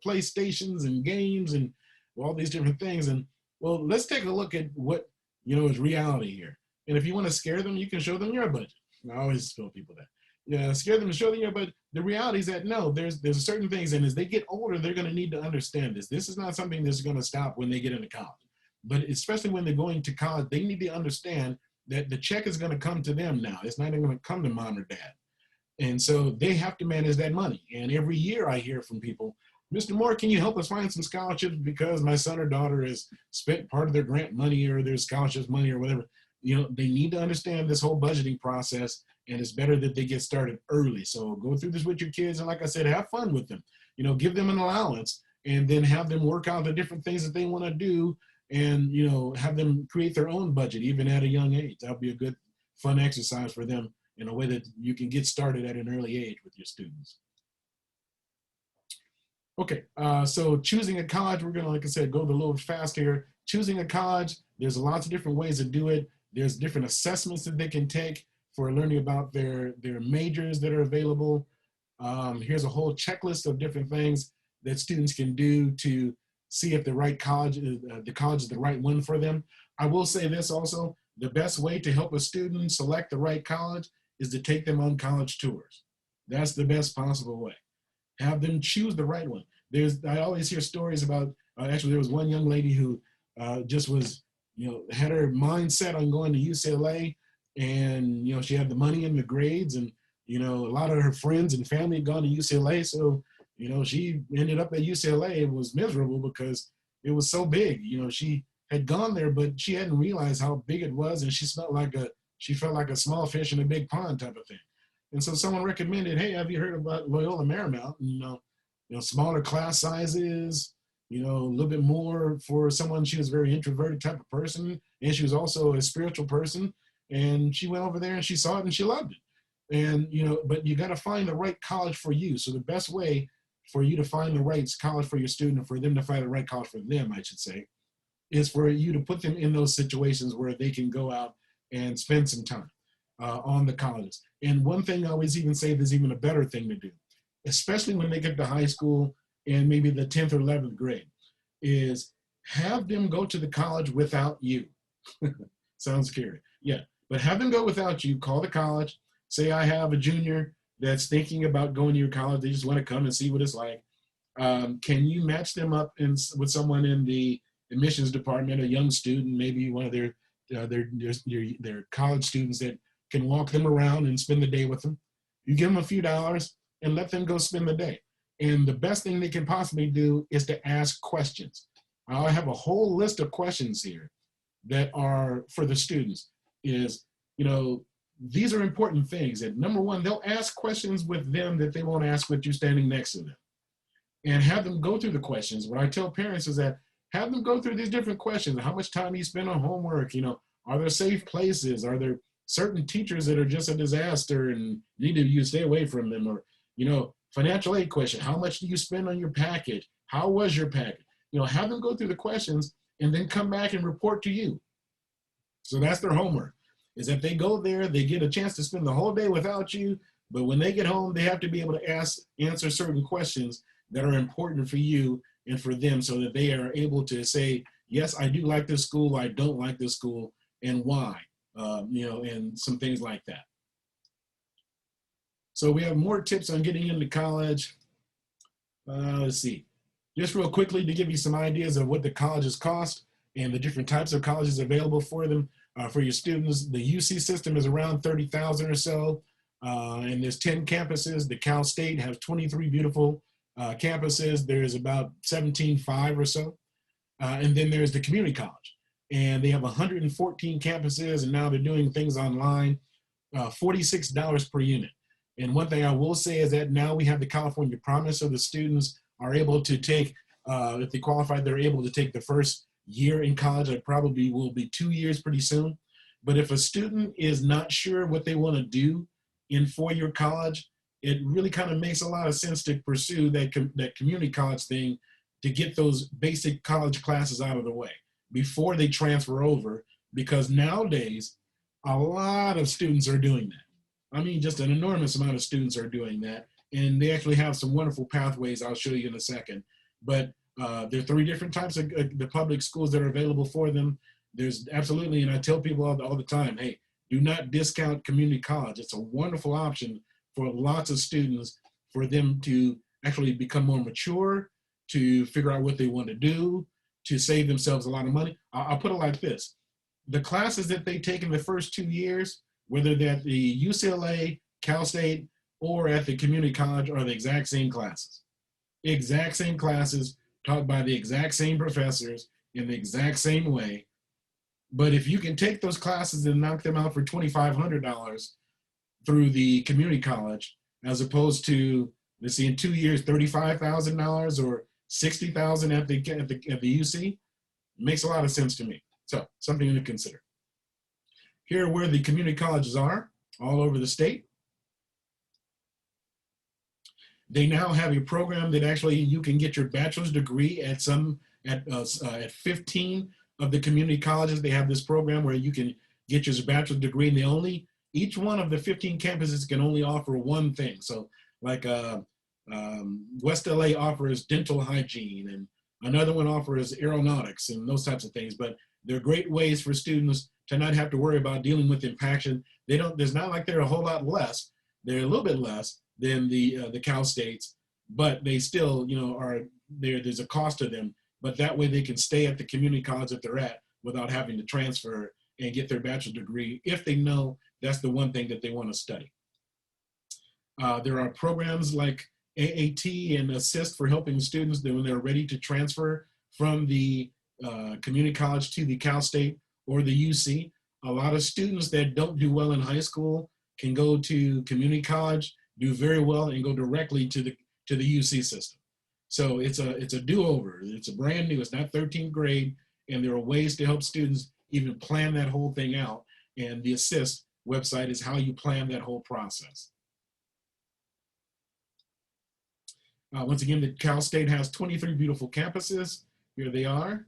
PlayStations and games and all these different things. And well, let's take a look at what, is reality here. And if you want to scare them, you can show them your budget. I always tell people that. Scare them and show them your budget. The reality is that no, there's certain things, and as they get older, they're going to need to understand this. This is not something that's going to stop when they get into college. But especially when they're going to college, they need to understand that the check is going to come to them now. It's not even going to come to mom or dad. And so they have to manage that money. And every year I hear from people, Mr. Moore, can you help us find some scholarships because my son or daughter has spent part of their grant money or their scholarships money or whatever. They need to understand this whole budgeting process, and it's better that they get started early. So go through this with your kids. And like I said, have fun with them, give them an allowance, and then have them work out the different things that they want to do, and have them create their own budget even at a young age. That'll be a good fun exercise for them in a way that you can get started at an early age with your students. Okay, so choosing a college, we're gonna, like I said, go a little fast here. Choosing a college, there's lots of different ways to do it. There's different assessments that they can take for learning about their majors that are available. Here's a whole checklist of different things that students can do to see if the right college is the right one for them. I will say this also, the best way to help a student select the right college is to take them on college tours. That's the best possible way. Have them choose the right one. I always hear stories about, actually there was one young lady who just was, had her mind set on going to UCLA, and, she had the money and the grades, and, a lot of her friends and family had gone to UCLA. So, she ended up at UCLA. It was miserable because it was so big. She had gone there, but she hadn't realized how big it was, and she felt like a small fish in a big pond type of thing. And so someone recommended, hey, have you heard about Loyola Marymount? Smaller class sizes, a little bit more for someone. She was a very introverted type of person, and she was also a spiritual person. And she went over there and she saw it and she loved it. And, but you got to find the right college for you. So the best way for you to find the right college for your student, or for them to find the right college for them, I should say, is for you to put them in those situations where they can go out and spend some time on the colleges. And one thing I always even say, there's even a better thing to do, especially when they get to high school. and maybe the 10th or 11th grade, is have them go to the college without you. Sounds scary. Yeah, but have them go without you. Call the college. Say I have a junior that's thinking about going to your college. They just want to come and see what it's like. Can you match them up with someone in the admissions department, a young student, maybe one of their college students that can walk them around and spend the day with them? You give them a few dollars and let them go spend the day. And the best thing they can possibly do is to ask questions. I have a whole list of questions here that are for the students. Is, these are important things. And number one, they'll ask questions with them that they won't ask with you standing next to them. And have them go through the questions. What I tell parents is that have them go through these different questions. How much time you spend on homework? Are there safe places? Are there certain teachers that are just a disaster and you stay away from them? Or, financial aid question. How much do you spend on your package? How was your package? Have them go through the questions and then come back and report to you. So that's their homework, is that they go there, they get a chance to spend the whole day without you, but when they get home, they have to be able to answer certain questions that are important for you and for them, so that they are able to say, yes, I do like this school, I don't like this school, and why, and some things like that. So we have more tips on getting into college. Let's see. Just real quickly to give you some ideas of what the colleges cost and the different types of colleges available for them, for your students. The UC system is around $30,000 or so, and there's 10 campuses. The Cal State has 23 beautiful campuses. There's about 17.5 or so. And then there's the community college, and they have 114 campuses, and now they're doing things online, $46 per unit. And one thing I will say is that now we have the California Promise, so the students are able to take, if they qualify, they're able to take the first year in college. It probably will be 2 years pretty soon. But if a student is not sure what they want to do in four-year college, it really kind of makes a lot of sense to pursue that community college thing to get those basic college classes out of the way before they transfer over, because nowadays a lot of students are doing that. I mean, just an enormous amount of students are doing that, and they actually have some wonderful pathways I'll show you in a second. But there are three different types of the public schools that are available for them. There's absolutely, and I tell people all the time, hey, do not discount community college. It's a wonderful option for lots of students, for them to actually become more mature, to figure out what they want to do, to save themselves a lot of money. I'll put it like this. The classes that they take in the first 2 years, whether they're at the UCLA, Cal State, or at the community college, are the exact same classes. Exact same classes taught by the exact same professors in the exact same way. But if you can take those classes and knock them out for $2,500 through the community college, as opposed to, let's see, in 2 years, $35,000 or $60,000 at the UC, makes a lot of sense to me. So something to consider. Here are where the community colleges are, all over the state. They now have a program that actually you can get your bachelor's degree at 15 of the community colleges. They have this program where you can get your bachelor's degree, and each one of the 15 campuses can only offer one thing. So like West LA offers dental hygiene, and another one offers aeronautics and those types of things. But they're great ways for students to not have to worry about dealing with impaction. There's not like they're a whole lot less. They're a little bit less than the Cal States, but they still, there's a cost to them. But that way they can stay at the community college that they're at without having to transfer and get their bachelor's degree if they know that's the one thing that they want to study. There are programs like AAT and Assist for helping students when they're ready to transfer from the community college to the Cal State or the UC. A lot of students that don't do well in high school can go to community college, do very well, and go directly to the UC system. So it's a do-over. It's a brand new. It's not 13th grade, and there are ways to help students even plan that whole thing out. And the Assist website is how you plan that whole process. Once again, the Cal State has 23 beautiful campuses. Here they are.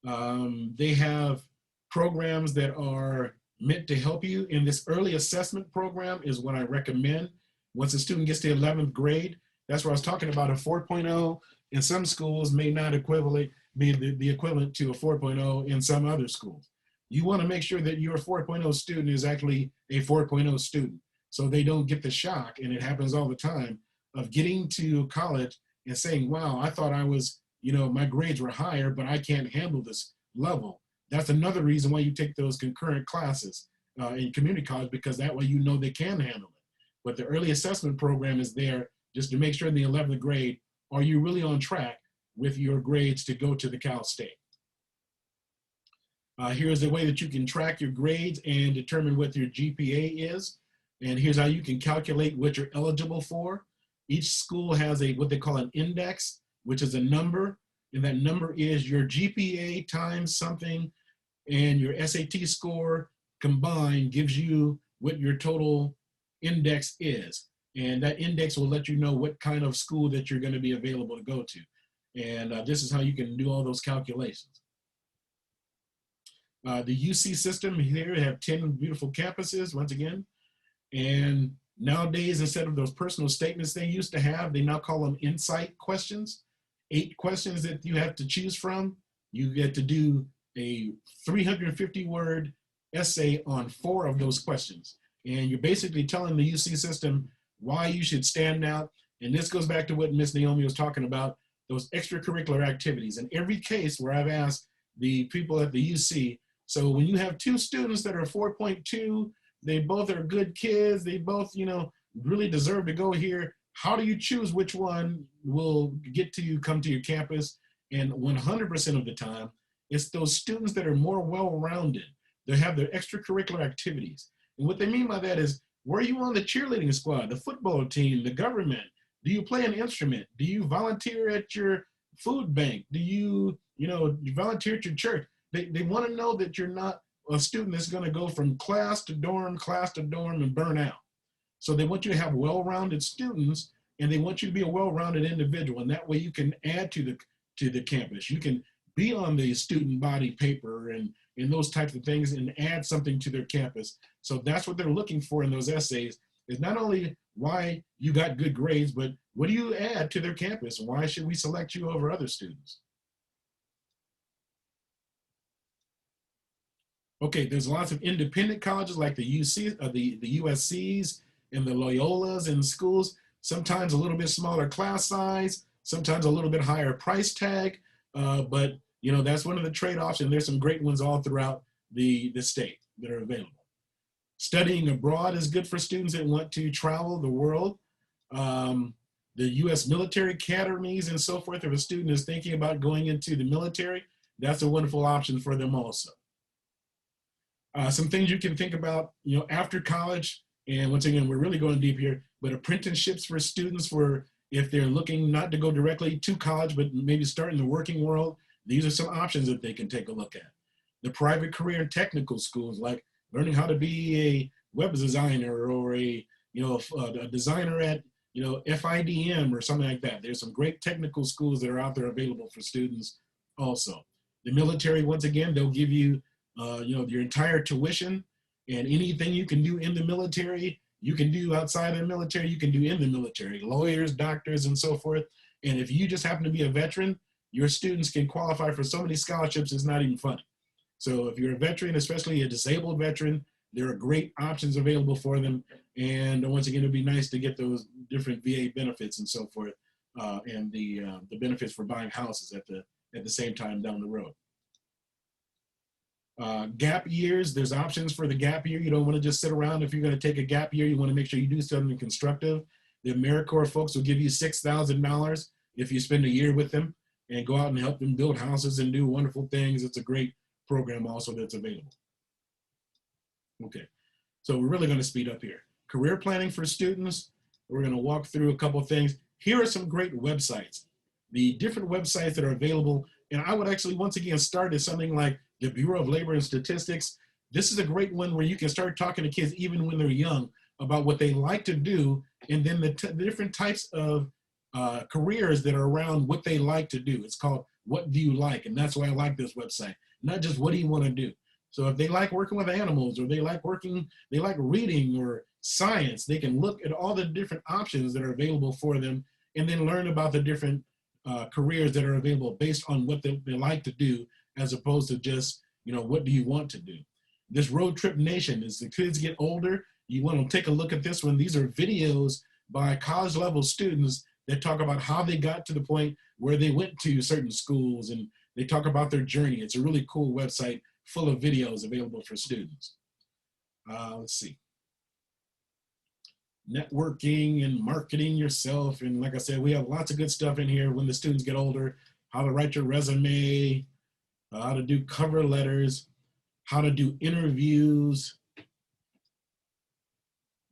They have programs that are meant to help you. In this early assessment program is what I recommend. Once a student gets to 11th grade, that's where I was talking about a 4.0 in some schools may not be the equivalent to a 4.0 in some other schools. You want to make sure that your 4.0 student is actually a 4.0 student, so they don't get the shock, and it happens all the time, of getting to college and saying, wow, I thought I was, my grades were higher, but I can't handle this level. That's another reason why you take those concurrent classes in community college, because that way they can handle it. But the early assessment program is there just to make sure in the 11th grade, are you really on track with your grades to go to the Cal State? Here's the way that you can track your grades and determine what your GPA is. And here's how you can calculate what you're eligible for. Each school has what they call an index, which is a number. And that number is your GPA times something, and your SAT score combined gives you what your total index is. And that index will let you know what kind of school that you're going to be available to go to. And this is how you can do all those calculations. The UC system here have 10 beautiful campuses, once again. And nowadays, instead of those personal statements they used to have, they now call them insight questions. 8 questions that you have to choose from. You get to do a 350-word essay on 4 of those questions. And you're basically telling the UC system why you should stand out. And this goes back to what Miss Naomi was talking about, those extracurricular activities. In every case where I've asked the people at the UC, so when you have 2 students that are 4.2, they both are good kids, they both, really deserve to go here, how do you choose which one will come to your campus? And 100% of the time, it's those students that are more well-rounded. They have their extracurricular activities. And what they mean by that is, were you on the cheerleading squad, the football team, the government? Do you play an instrument? Do you volunteer at your food bank? Do you, you volunteer at your church? They want to know that you're not a student that's going to go from class to dorm, and burn out. So they want you to have well-rounded students, and they want you to be a well-rounded individual. And that way you can add to the campus. You can be on the student body paper and those types of things and add something to their campus. So that's what they're looking for in those essays, is not only why you got good grades, but what do you add to their campus? Why should we select you over other students? Okay, there's lots of independent colleges like the UC, the USCs and the Loyolas and schools, sometimes a little bit smaller class size, sometimes a little bit higher price tag, but that's one of the trade-offs, and there's some great ones all throughout the state that are available. Studying abroad is good for students that want to travel the world. The U.S. military academies and so forth, if a student is thinking about going into the military, that's a wonderful option for them also. Some things you can think about, after college, and once again, we're really going deep here, but apprenticeships for students if they're looking not to go directly to college, but maybe start in the working world, these are some options that they can take a look at. The private career and technical schools, like learning how to be a web designer or a designer at, FIDM or something like that. There's some great technical schools that are out there available for students also. The military, once again, they'll give you your entire tuition, and anything you can do in the military, you can do outside of the military, you can do in the military, lawyers, doctors, and so forth. And if you just happen to be a veteran, your students can qualify for so many scholarships, it's not even funny. So if you're a veteran, especially a disabled veteran, there are great options available for them. And once again, it'd be nice to get those different VA benefits and so forth, and the benefits for buying houses at the same time down the road. Gap years, there's options for the gap year. You don't want to just sit around. If you're going to take a gap year, you want to make sure you do something constructive. The AmeriCorps folks will give you $6,000 if you spend a year with them and go out and help them build houses and do wonderful things. It's a great program also that's available. Okay, so we're really going to speed up here. Career planning for students. We're going to walk through a couple of things. Here are some great websites. The different websites that are available, and I would actually once again start at something like the Bureau of Labor and Statistics. This is a great one where you can start talking to kids even when they're young about what they like to do, and then the different types of careers that are around what they like to do. It's called What Do You Like? And that's why I like this website. Not just what do you want to do. So if they like working with animals, or they like reading or science, they can look at all the different options that are available for them and then learn about the different careers that are available based on what they like to do, as opposed to just, what do you want to do? This road trip nation, as the kids get older, you want to take a look at this one. These are videos by college level students that talk about how they got to the point where they went to certain schools, and they talk about their journey. It's a really cool website full of videos available for students. Let's see. Networking and marketing yourself. And like I said, we have lots of good stuff in here when the students get older. How to write your resume, how to do cover letters, how to do interviews,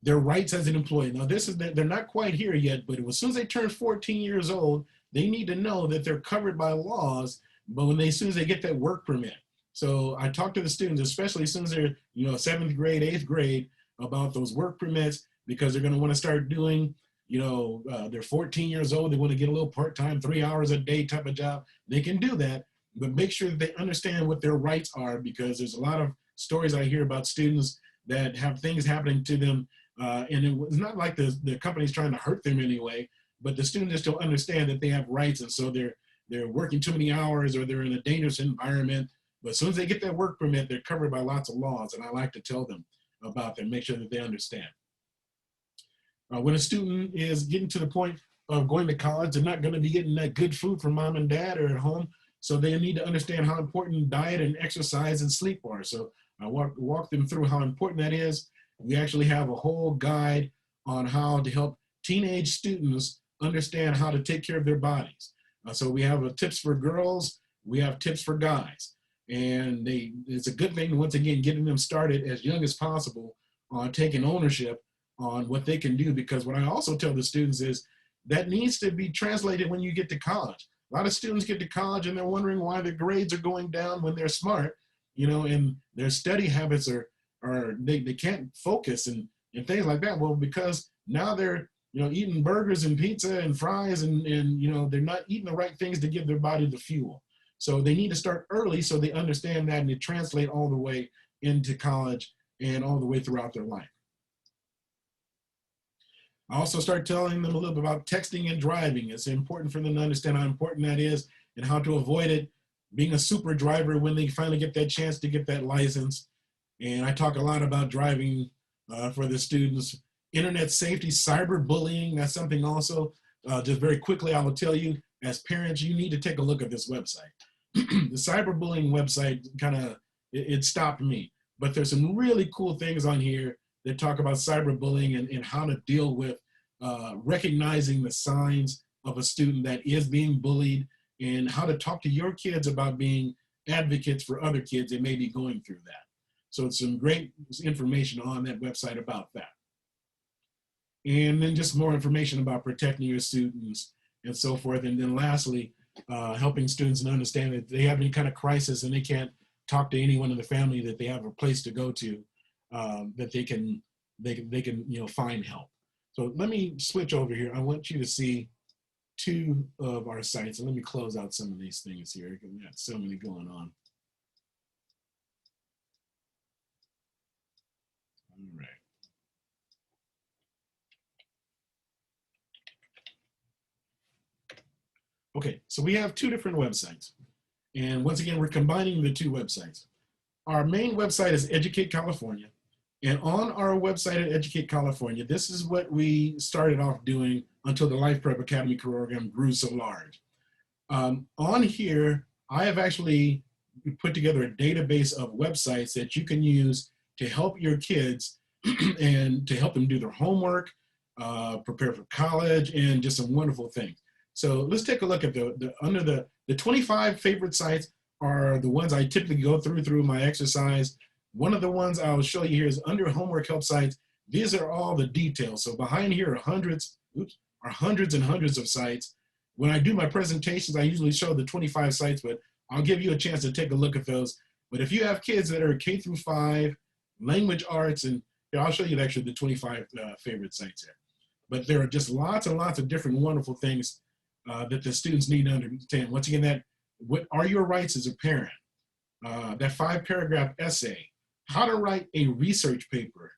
their rights as an employee. Now they're not quite here yet, but as soon as they turn 14 years old, they need to know that they're covered by laws, but as soon as they get that work permit. So I talk to the students, especially as soon as they're, 7th grade, 8th grade, about those work permits, because they're going to want to start doing, they're 14 years old, they want to get a little part-time, 3 hours a day type of job. They can do that, but make sure that they understand what their rights are, because there's a lot of stories I hear about students that have things happening to them, and it's not like the company's trying to hurt them anyway, but the students just don't understand that they have rights, and so they're working too many hours, or they're in a dangerous environment. But as soon as they get that work permit, they're covered by lots of laws, and I like to tell them about that, make sure that they understand. When a student is getting to the point of going to college, they're not going to be getting that good food from mom and dad or at home, so they need to understand how important diet and exercise and sleep are. So I walk them through how important that is. We actually have a whole guide on how to help teenage students understand how to take care of their bodies. So we have tips for girls, we have tips for guys. And it's a good thing, once again, getting them started as young as possible on taking ownership on what they can do, because what I also tell the students is that needs to be translated when you get to college. A lot of students get to college and they're wondering why their grades are going down when they're smart, and their study habits they can't focus and things like that. Well, because now they're, eating burgers and pizza and fries and they're not eating the right things to give their body the fuel. So they need to start early so they understand that, and they translate all the way into college and all the way throughout their life. I also start telling them a little bit about texting and driving. It's important for them to understand how important that is and how to avoid it, being a super driver when they finally get that chance to get that license. And I talk a lot about driving for the students. Internet safety, cyberbullying, that's something also. Just very quickly, I will tell you, as parents, you need to take a look at this website. The cyberbullying website it stopped me, but there's some really cool things on here that talk about cyberbullying and how to deal with recognizing the signs of a student that is being bullied, and how to talk to your kids about being advocates for other kids that may be going through that. So it's some great information on that website about that. And then just more information about protecting your students and so forth. And then lastly, helping students understand that if they have any kind of crisis and they can't talk to anyone in the family, that they have a place to go to, that they can find help. So let me switch over here. I want you to see two of our sites, and let me close out some of these things here because we got so many going on. All right. Okay, so we have two different websites. And once again, we're combining the two websites. Our main website is Educate California. And on our website at Educate California, this is what we started off doing until the Life Prep Academy program grew so large. On here, I have actually put together a database of websites that you can use to help your kids and to help them do their homework, prepare for college, and just some wonderful things. So let's take a look at under the 25 favorite sites are the ones I typically go through my exercise. One of the ones I'll show you here is under homework help sites. These are all the details. So behind here are hundreds and hundreds of sites. When I do my presentations, I usually show the 25 sites, but I'll give you a chance to take a look at those. But if you have kids that are K through 5, language arts, and I'll show you actually the 25 favorite sites here. But there are just lots and lots of different wonderful things that the students need to understand. Once again, what are your rights as a parent? That 5-paragraph essay, how to write a research paper.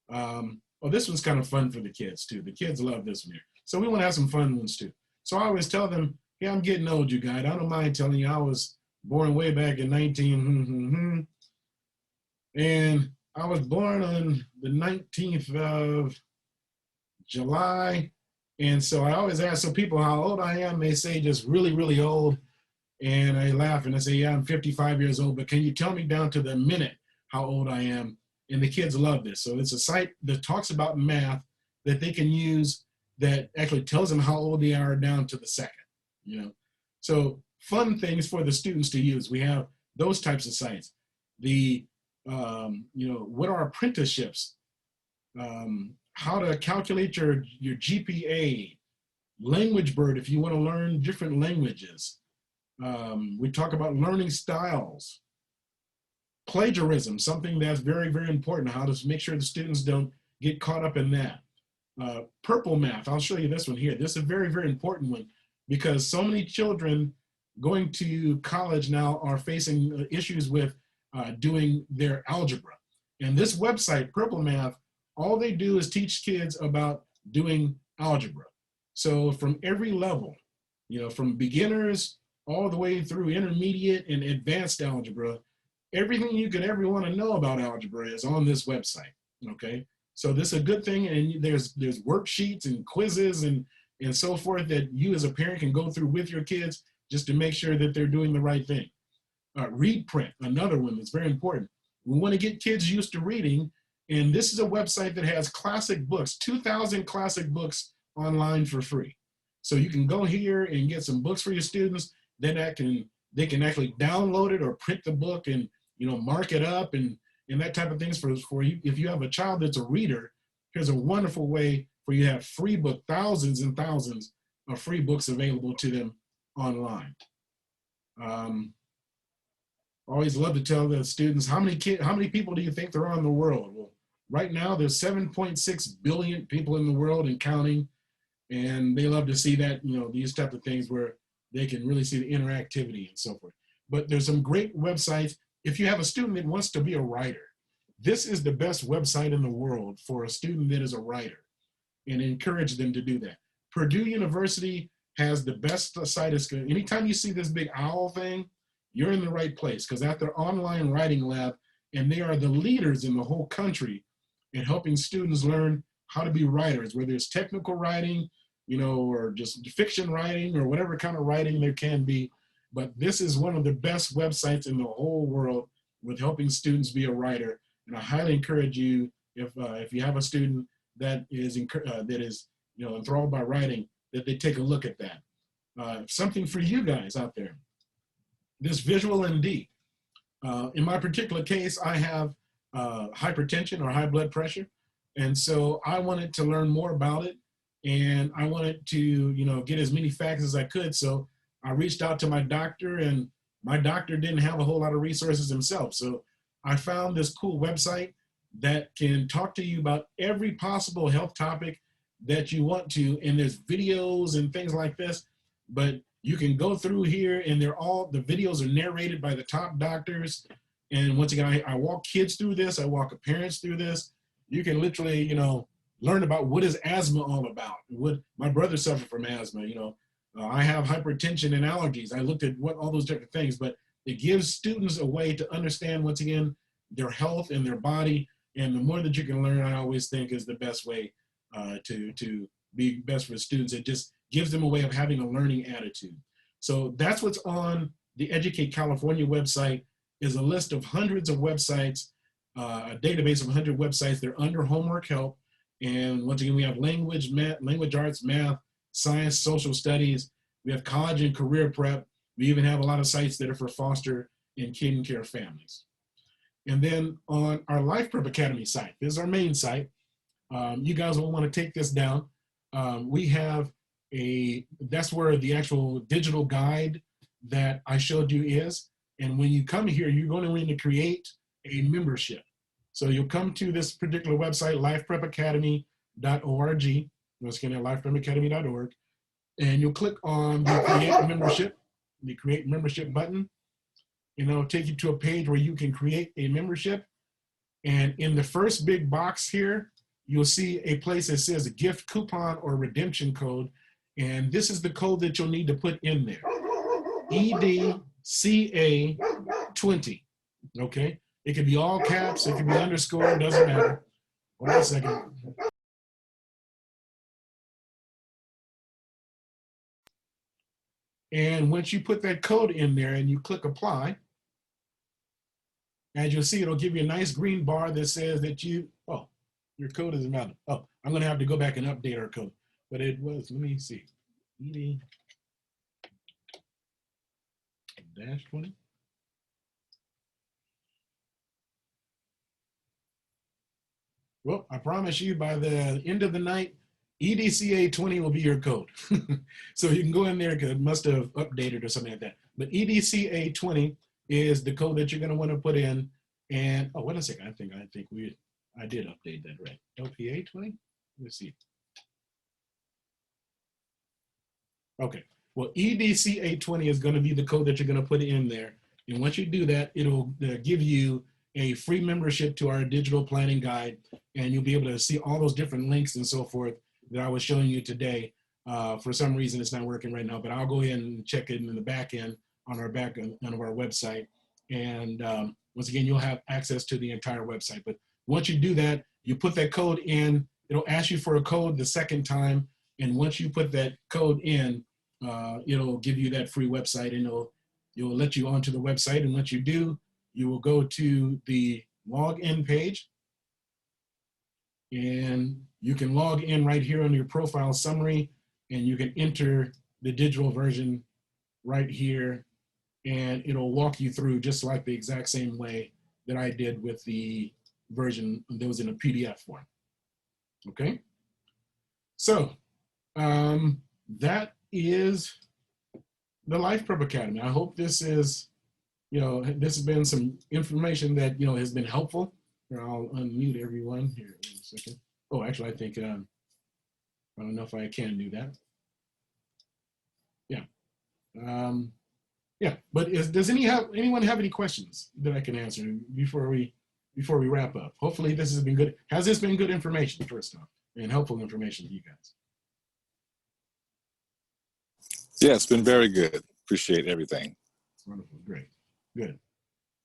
Well, this one's kind of fun for the kids too. The kids love this one here. So we want to have some fun ones too. So I always tell them, Yeah, I'm getting old, you guys. I don't mind telling you, I was born way back in 19, and I was born on the 19th of July. And so I always ask some people how old I am. They say just really, really old. And I laugh and I say, yeah, I'm 55 years old, but can you tell me down to the minute how old I am? And the kids love this. So it's a site that talks about math that they can use that actually tells them how old they are down to the second, you know. So fun things for the students to use. We have those types of sites. The, what are apprenticeships? How to calculate your GPA, Language Bird if you want to learn different languages. We talk about learning styles, plagiarism, something that's very, very important, how to make sure the students don't get caught up in that. Purple math, I'll show you this one here. This is a very, very important one because so many children going to college now are facing issues with doing their algebra. And this website, Purple Math, all they do is teach kids about doing algebra. So from every level, from beginners all the way through intermediate and advanced algebra, everything you could ever want to know about algebra is on this website, okay? So this is a good thing, and there's worksheets and quizzes and so forth that you as a parent can go through with your kids just to make sure that they're doing the right thing. Read Print, another one that's very important. We want to get kids used to reading, and this is a website that has classic books, 2,000 classic books online for free. So you can go here and get some books for your students, then they can actually download it or print the book and mark it up and that type of things for you. If you have a child that's a reader, here's a wonderful way for you to have free book, thousands and thousands of free books available to them online. Always love to tell the students, how many people do you think there are in the world? Well, right now there's 7.6 billion people in the world and counting, and they love to see that, these type of things where they can really see the interactivity and so forth. But there's some great websites. If you have a student that wants to be a writer, this is the best website in the world for a student that is a writer, and encourage them to do that. Purdue University has the best site. Anytime you see this big owl thing, you're in the right place, because at their online writing lab, and they are the leaders in the whole country in helping students learn how to be writers, whether it's technical writing, or just fiction writing or whatever kind of writing there can be. But this is one of the best websites in the whole world with helping students be a writer. And I highly encourage you, if you have a student that is enthralled by writing, that they take a look at that. Something for you guys out there. This Visual MD. In my particular case, I have hypertension or high blood pressure. And so I wanted to learn more about it. And I wanted to, get as many facts as I could. So I reached out to my doctor, and my doctor didn't have a whole lot of resources himself. So I found this cool website that can talk to you about every possible health topic that you want to. And there's videos and things like this, but you can go through here, and the videos are narrated by the top doctors. And once again, I walk kids through this. I walk parents through this. You can literally, learn about what is asthma all about. What my brother suffered from asthma. I have hypertension and allergies. I looked at all those different things, but it gives students a way to understand, once again, their health and their body. And the more that you can learn, I always think is the best way to be best for students. It just gives them a way of having a learning attitude. So that's what's on the Educate California website, is a list of hundreds of websites, a database of 100 websites. They're under homework help. And once again, we have language, arts, math, science, social studies. We have college and career prep. We even have a lot of sites that are for foster and kid and care families. And then on our Life Prep Academy site, this is our main site. You guys will want to take this down. We have that's where the actual digital guide that I showed you is. And when you come here, you're going to need to create a membership. So you'll come to this particular website, lifeprepacademy.org. Once again, at lifeprepacademy.org. And you'll click on the Create Membership, the Create Membership button. And it'll take you to a page where you can create a membership. And in the first big box here, you'll see a place that says a gift coupon or redemption code. And this is the code that you'll need to put in there. EDCA20, okay? It could be all caps, it could be underscore, doesn't matter. Hold on a second. And once you put that code in there and you click apply, as you'll see, it'll give you a nice green bar that says that your code is invalid. Oh, I'm gonna have to go back and update our code. But it was, let me see, ED-20. Well, I promise you by the end of the night, EDCA20 will be your code. So you can go in there because it must have updated or something like that. But EDCA20 is the code that you're going to want to put in. And oh, wait a second. I think I did update that, right? LPA20. Let's see. Okay. Well, EDCA20 is going to be the code that you're going to put in there. And once you do that, it'll give you a free membership to our digital planning guide, and you'll be able to see all those different links and so forth that I was showing you today. For some reason, it's not working right now, but I'll go in and check it in the back end on our back end of our website. And once again, you'll have access to the entire website. But once you do that, you put that code in, it'll ask you for a code the second time. And once you put that code in, it'll give you that free website, and it'll let you onto the website. And once you do, you will go to the login page, and you can log in right here on your profile summary, and you can enter the digital version right here, and it'll walk you through just like the exact same way that I did with the version that was in a PDF form. Okay, so that is the Life Prep Academy. I hope this is, this has been some information that, has been helpful. Here, I'll unmute everyone here in a second. Oh, actually, I think, I don't know if I can do that. Yeah. Yeah, but does anyone have any questions that I can answer before we wrap up? Hopefully this has been good. Has this been good information, first off, and helpful information to you guys? Yeah, it's been very good. Appreciate everything. Wonderful, great, good.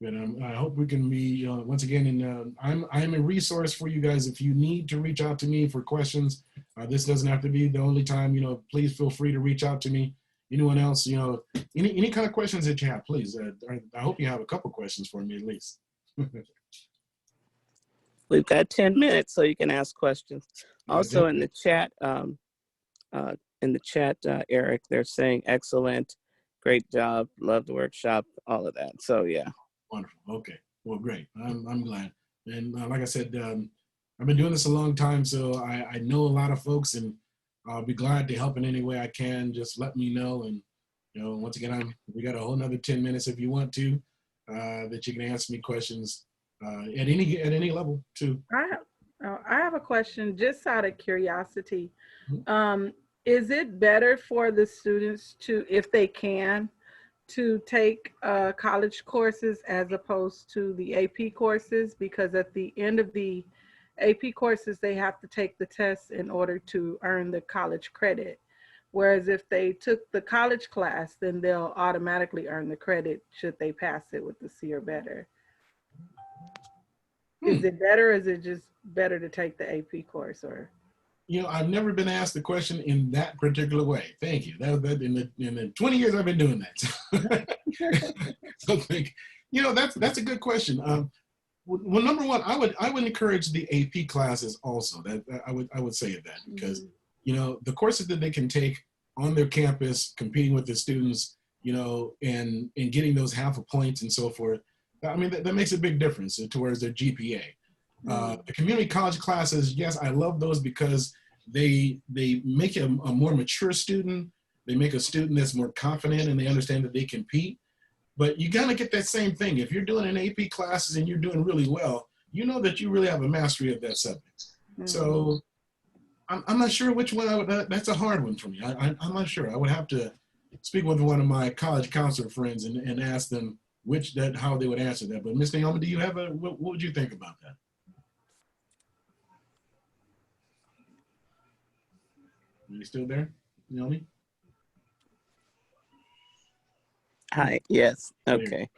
But I hope we can be, once again, and I'm a resource for you guys. If you need to reach out to me for questions, this doesn't have to be the only time, please feel free to reach out to me. Anyone else, any kind of questions that you have, please. I hope you have a couple questions for me at least. We've got 10 minutes so you can ask questions. Also in the chat, Eric, they're saying excellent, great job, love the workshop, all of that. So yeah. Wonderful. Okay. Well, great. I'm glad. And like I said, I've been doing this a long time, so I know a lot of folks, and I'll be glad to help in any way I can. Just let me know. And, once again, we got a whole nother 10 minutes if you want to, that you can ask me questions at any level too. I have a question just out of curiosity. Is it better for the students to, if they can, to take college courses as opposed to the AP courses? Because at the end of the AP courses, they have to take the tests in order to earn the college credit. Whereas if they took the college class, then they'll automatically earn the credit should they pass it with the C or better. Is it better, or is it just better to take the AP course? Or I've never been asked the question in that particular way. Thank you. That in the 20 years I've been doing that. So that's a good question. Well, number one, I would encourage the AP classes also. That I would say that, because the courses that they can take on their campus, competing with the students, and getting those half a points and so forth. I mean, that makes a big difference towards their GPA. The community college classes, yes, I love those because they make a more mature student. They make a student that's more confident, and they understand that they compete. But you gotta get that same thing. If you're doing an AP classes and you're doing really well, you know that you really have a mastery of that subject. So I'm not sure which one that's a hard one for me. I'm not sure. I would have to speak with one of my college counselor friends and ask them how they would answer that. But Ms. Naomi, do you have what would you think about that? Are you still there? Naomi? Hi, yes, okay.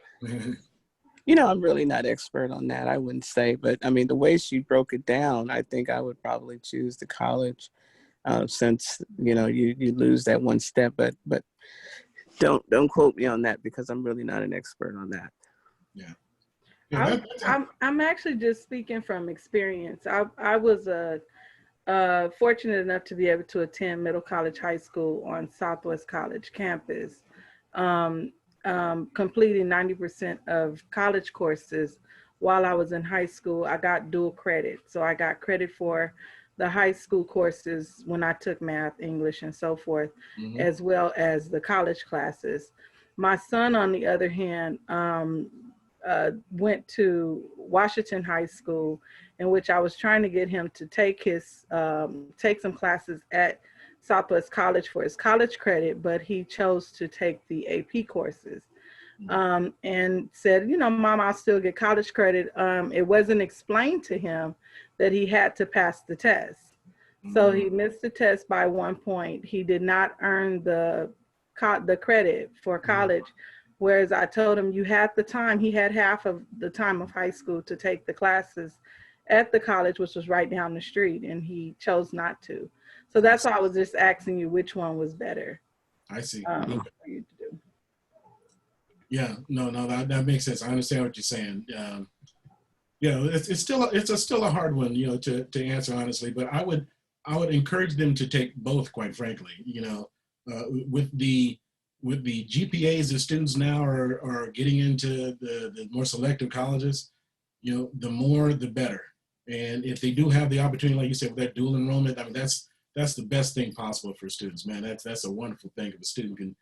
You know, I'm really not expert on that, I wouldn't say, but I mean, the way she broke it down, I think I would probably choose the college since, you know, you lose that one step, but don't quote me on that because I'm really not an expert on that. Yeah. I'm actually just speaking from experience. I was fortunate enough to be able to attend Middle College High School on Southwest College campus, completing 90% of college courses. While I was in high school, I got dual credit. So I got credit for the high school courses when I took math, English, and so forth, as well as the college classes. My son, on the other hand, went to Washington High School, in which I was trying to get him to take take some classes at Southwest College for his college credit, but he chose to take the AP courses. And said, you know, Mom, I'll still get college credit. It wasn't explained to him that he had to pass the test. So he missed the test by 1 point. He did not earn the credit for college. Whereas I told him you had the time, he had half of the time of high school to take the classes at the college, which was right down the street, and he chose not to. So that's why I was just asking you which one was better. I see. For you to do. Yeah, no, that makes sense. I understand what you're saying. You know, it's still a hard one, you know, to answer honestly. But I would encourage them to take both, quite frankly. You know, with the GPAs that students now are getting into the more selective colleges, you know, the more the better. And if they do have the opportunity, like you said, with that dual enrollment, I mean, that's the best thing possible for students, man. That's a wonderful thing if a student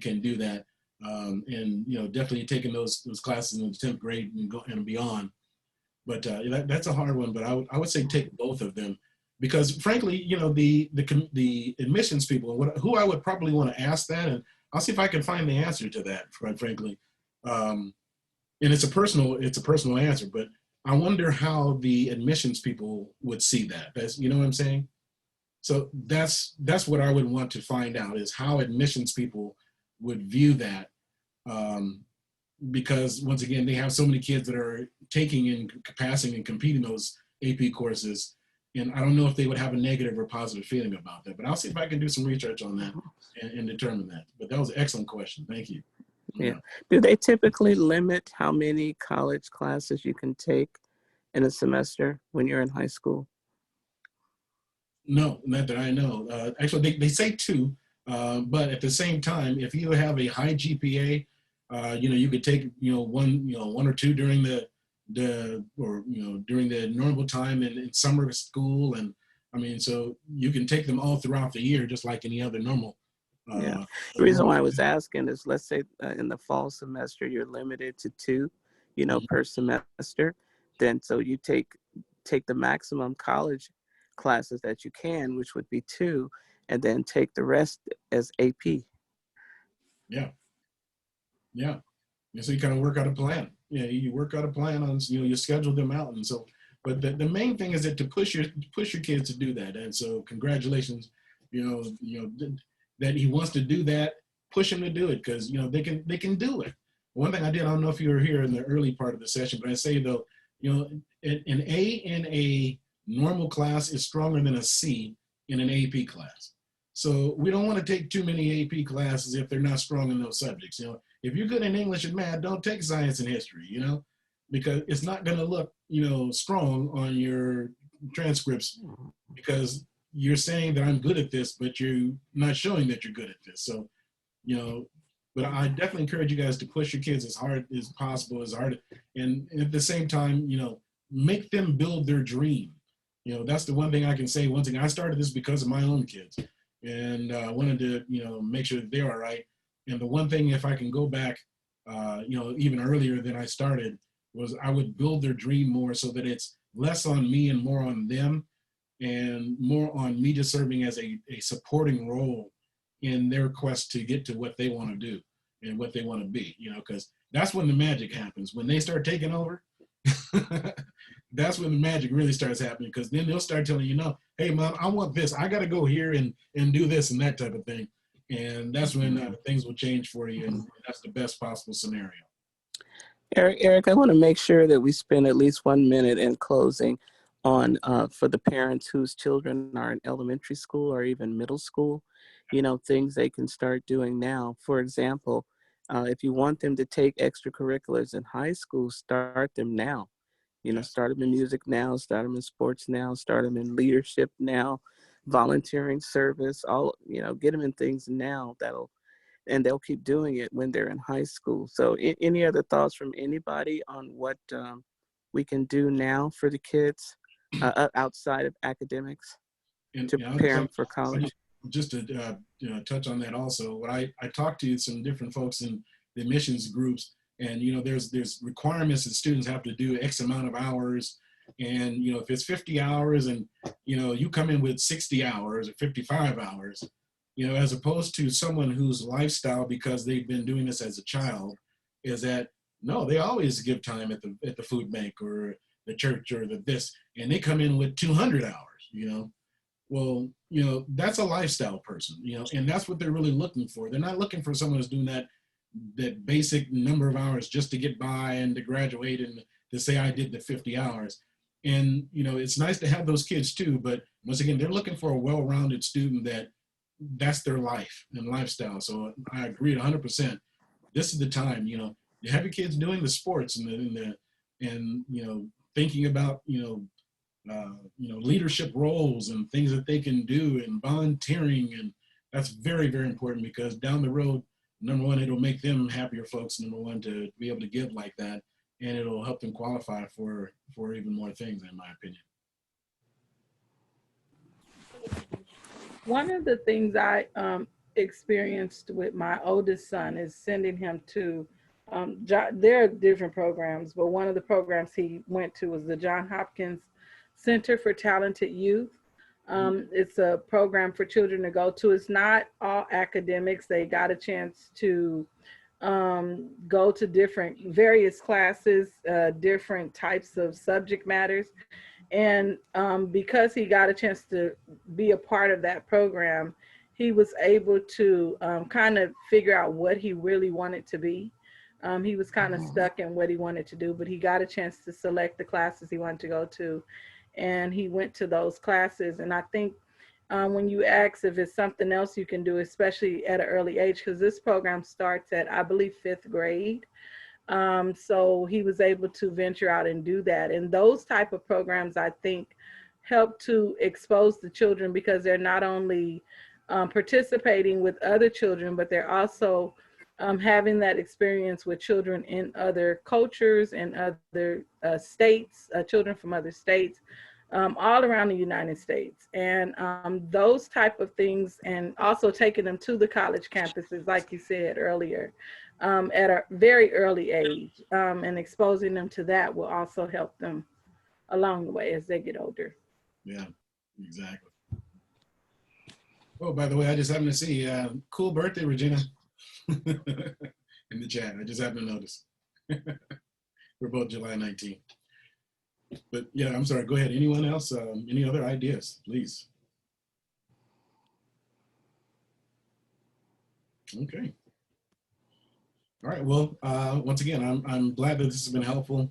can do that. And you know, definitely taking those classes in the 10th grade and beyond. But that's a hard one. But I would say take both of them, because frankly, you know, the admissions people, who I would probably want to ask that, and I'll see if I can find the answer to that. Quite frankly, and it's a personal answer, but I wonder how the admissions people would see that. That's, you know what I'm saying? So that's what I would want to find out, is how admissions people would view that. Because once again, they have so many kids that are taking and passing and competing those AP courses. And I don't know if they would have a negative or positive feeling about that, but I'll see if I can do some research on that and determine that. But that was an excellent question. Thank you. Yeah. Do they typically limit how many college classes you can take in a semester when you're in high school? No, not that I know. Actually, they say 2, but at the same time, if you have a high GPA, you know, you could take, you know, 1 or 2 during during the normal time in summer school, and I mean, so you can take them all throughout the year, just like any other normal. Yeah. The reason why I was asking is, let's say in the fall semester you're limited to 2, you know, per semester. Then so you take the maximum college classes that you can, which would be 2, and then take the rest as AP. Yeah. And so you kind of work out a plan. Yeah, you work out a plan on, you know, you schedule them out, and so. But the main thing is that to push your kids to do that. And so congratulations, you know that he wants to do that. Push him to do it, because you know they can do it. One thing I did, I don't know if you were here in the early part of the session, but I say though, you know, an A in a normal class is stronger than a C in an AP class. So we don't want to take too many AP classes if they're not strong in those subjects. You know, if you're good in English and math, don't take science and history, you know, because it's not going to look, you know, strong on your transcripts, because you're saying that I'm good at this, but you're not showing that you're good at this. So, you know, but I definitely encourage you guys to push your kids as hard as possible, and at the same time, you know, make them build their dream. You know, that's the one thing I can say. One thing, I started this because of my own kids, and I wanted to, you know, make sure that they're all right. And the one thing, if I can go back, you know, even earlier than I started, was I would build their dream more, so that it's less on me and more on them, and more on me just serving as a supporting role in their quest to get to what they want to do and what they want to be, you know, because that's when the magic happens. When they start taking over, that's when the magic really starts happening, because then they'll start telling you, no, hey, mom, I want this. I got to go here and do this and that type of thing. And that's when things will change for you. And that's the best possible scenario. Eric, I want to make sure that we spend at least 1 minute in closing on for the parents whose children are in elementary school or even middle school, things they can start doing now. For example, if you want them to take extracurriculars in high school, start them now. Start them in music now, start them in sports now, start them in leadership now, volunteering service, get them in things now and they'll keep doing it when they're in high school. So any other thoughts from anybody on what we can do now for the kids outside of academics to prepare them for college? Just to touch on that also, when I talked to some different folks in the admissions groups, and there's requirements that students have to do X amount of hours, and if it's 50 hours and you come in with 60 hours or 55 hours, as opposed to someone whose lifestyle, because they've been doing this as a child, is that no, they always give time at the food bank or the church or this, and they come in with 200 hours. Well, that's a lifestyle person, and that's what they're really looking for. They're not looking for someone who's doing that basic number of hours just to get by and to graduate and to say I did the 50 hours. And it's nice to have those kids too, but once again, they're looking for a well-rounded student that's their life and lifestyle. So I agree 100%. This is the time, you have your kids doing the sports and thinking about leadership roles and things that they can do and volunteering, and that's very, very important, because down the road, number one, it'll make them happier folks, number one, to be able to give like that, and it'll help them qualify for even more things, in my opinion. One of the things I experienced with my oldest son is sending him to, there are different programs, but one of the programs he went to was the Johns Hopkins Center for Talented Youth. It's a program for children to go to. It's not all academics. They got a chance to go to various classes, different types of subject matters. And because he got a chance to be a part of that program, he was able to kind of figure out what he really wanted to be. He was kind of stuck in what he wanted to do, but he got a chance to select the classes he wanted to go to. And he went to those classes. And I think when you ask if it's something else you can do, especially at an early age, because this program starts at, I believe, 5th grade. So he was able to venture out and do that. And those type of programs, I think, help to expose the children, because they're not only participating with other children, but they're also having that experience with children in other cultures and other states, children from other states, all around the United States. And those type of things, and also taking them to the college campuses, like you said earlier, at a very early age, and exposing them to that will also help them along the way as they get older. Yeah, exactly. Oh, by the way, I just happened to see, cool birthday, Regina, in the chat. I just happened to notice. We're both July 19th. But yeah, I'm sorry, go ahead. Anyone else? Any other ideas, please? Okay. All right, well, once again, I'm glad that this has been helpful.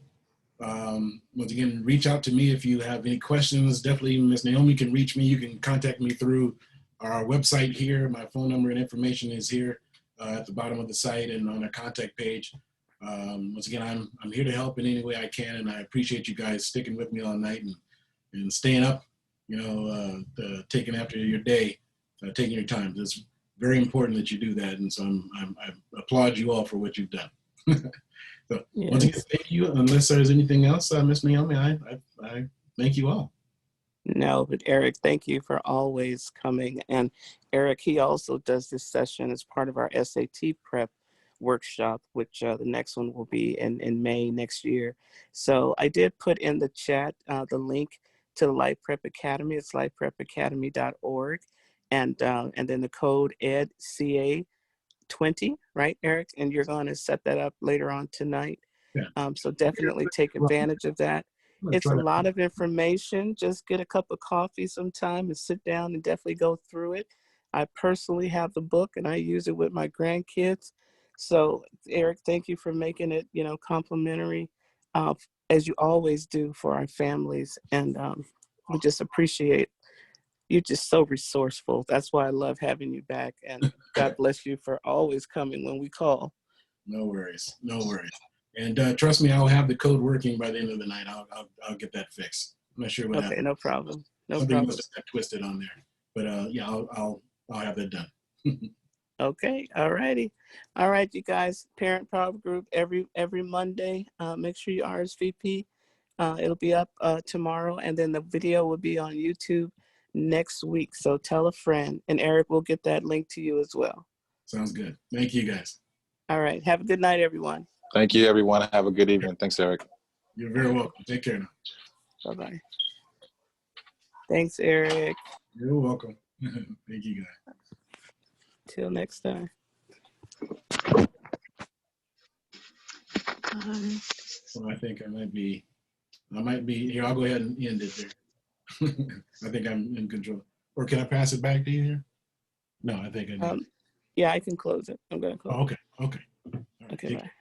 Once again, reach out to me if you have any questions. Definitely, Ms. Naomi can reach me. You can contact me through our website here. My phone number and information is here at the bottom of the site and on our contact page. Once again, I'm here to help in any way I can, and I appreciate you guys sticking with me all night and staying up, taking after your day, taking your time. It's very important that you do that, and so I applaud you all for what you've done. So yes. Once again, thank you. Unless there's anything else, Ms. Naomi, I thank you all. No, but Eric, thank you for always coming. And Eric, he also does this session as part of our SAT prep workshop, which the next one will be in May next year. So I did put in the chat the link to the Life Prep Academy. It's lifeprepacademy.org. And then the code EDCA20, right, Eric? And you're going to set that up later on tonight. Yeah. So definitely take advantage of that. It's a lot of information. Just get a cup of coffee sometime and sit down and definitely go through it. I personally have the book and I use it with my grandkids. So Eric, thank you for making it, complimentary, as you always do for our families. And we just appreciate, you're just so resourceful. That's why I love having you back. And God bless you for always coming when we call. No worries. No worries. And trust me, I'll have the code working by the end of the night. I'll get that fixed. I'm not sure what happened. Okay, no problem. No Something problem. must have got twisted on there. But yeah, I'll have that done. Okay, all righty. All right, you guys, Parent Power Group every Monday. Make sure you RSVP. It'll be up tomorrow, and then the video will be on YouTube next week. So tell a friend, and Eric will get that link to you as well. Sounds good. Thank you, guys. All right, have a good night, everyone. Thank you, everyone. Have a good evening. Thanks, Eric. You're very welcome. Take care now. Bye-bye. Thanks, Eric. You're welcome. Thank you, guys. Till next time. So I think I might be here. I'll go ahead and end it there. I think I'm in control. Or can I pass it back to you here? No, I think I need. Yeah, I can close it. I'm gonna close. Oh, okay. Okay. All right. Okay, Take bye. care.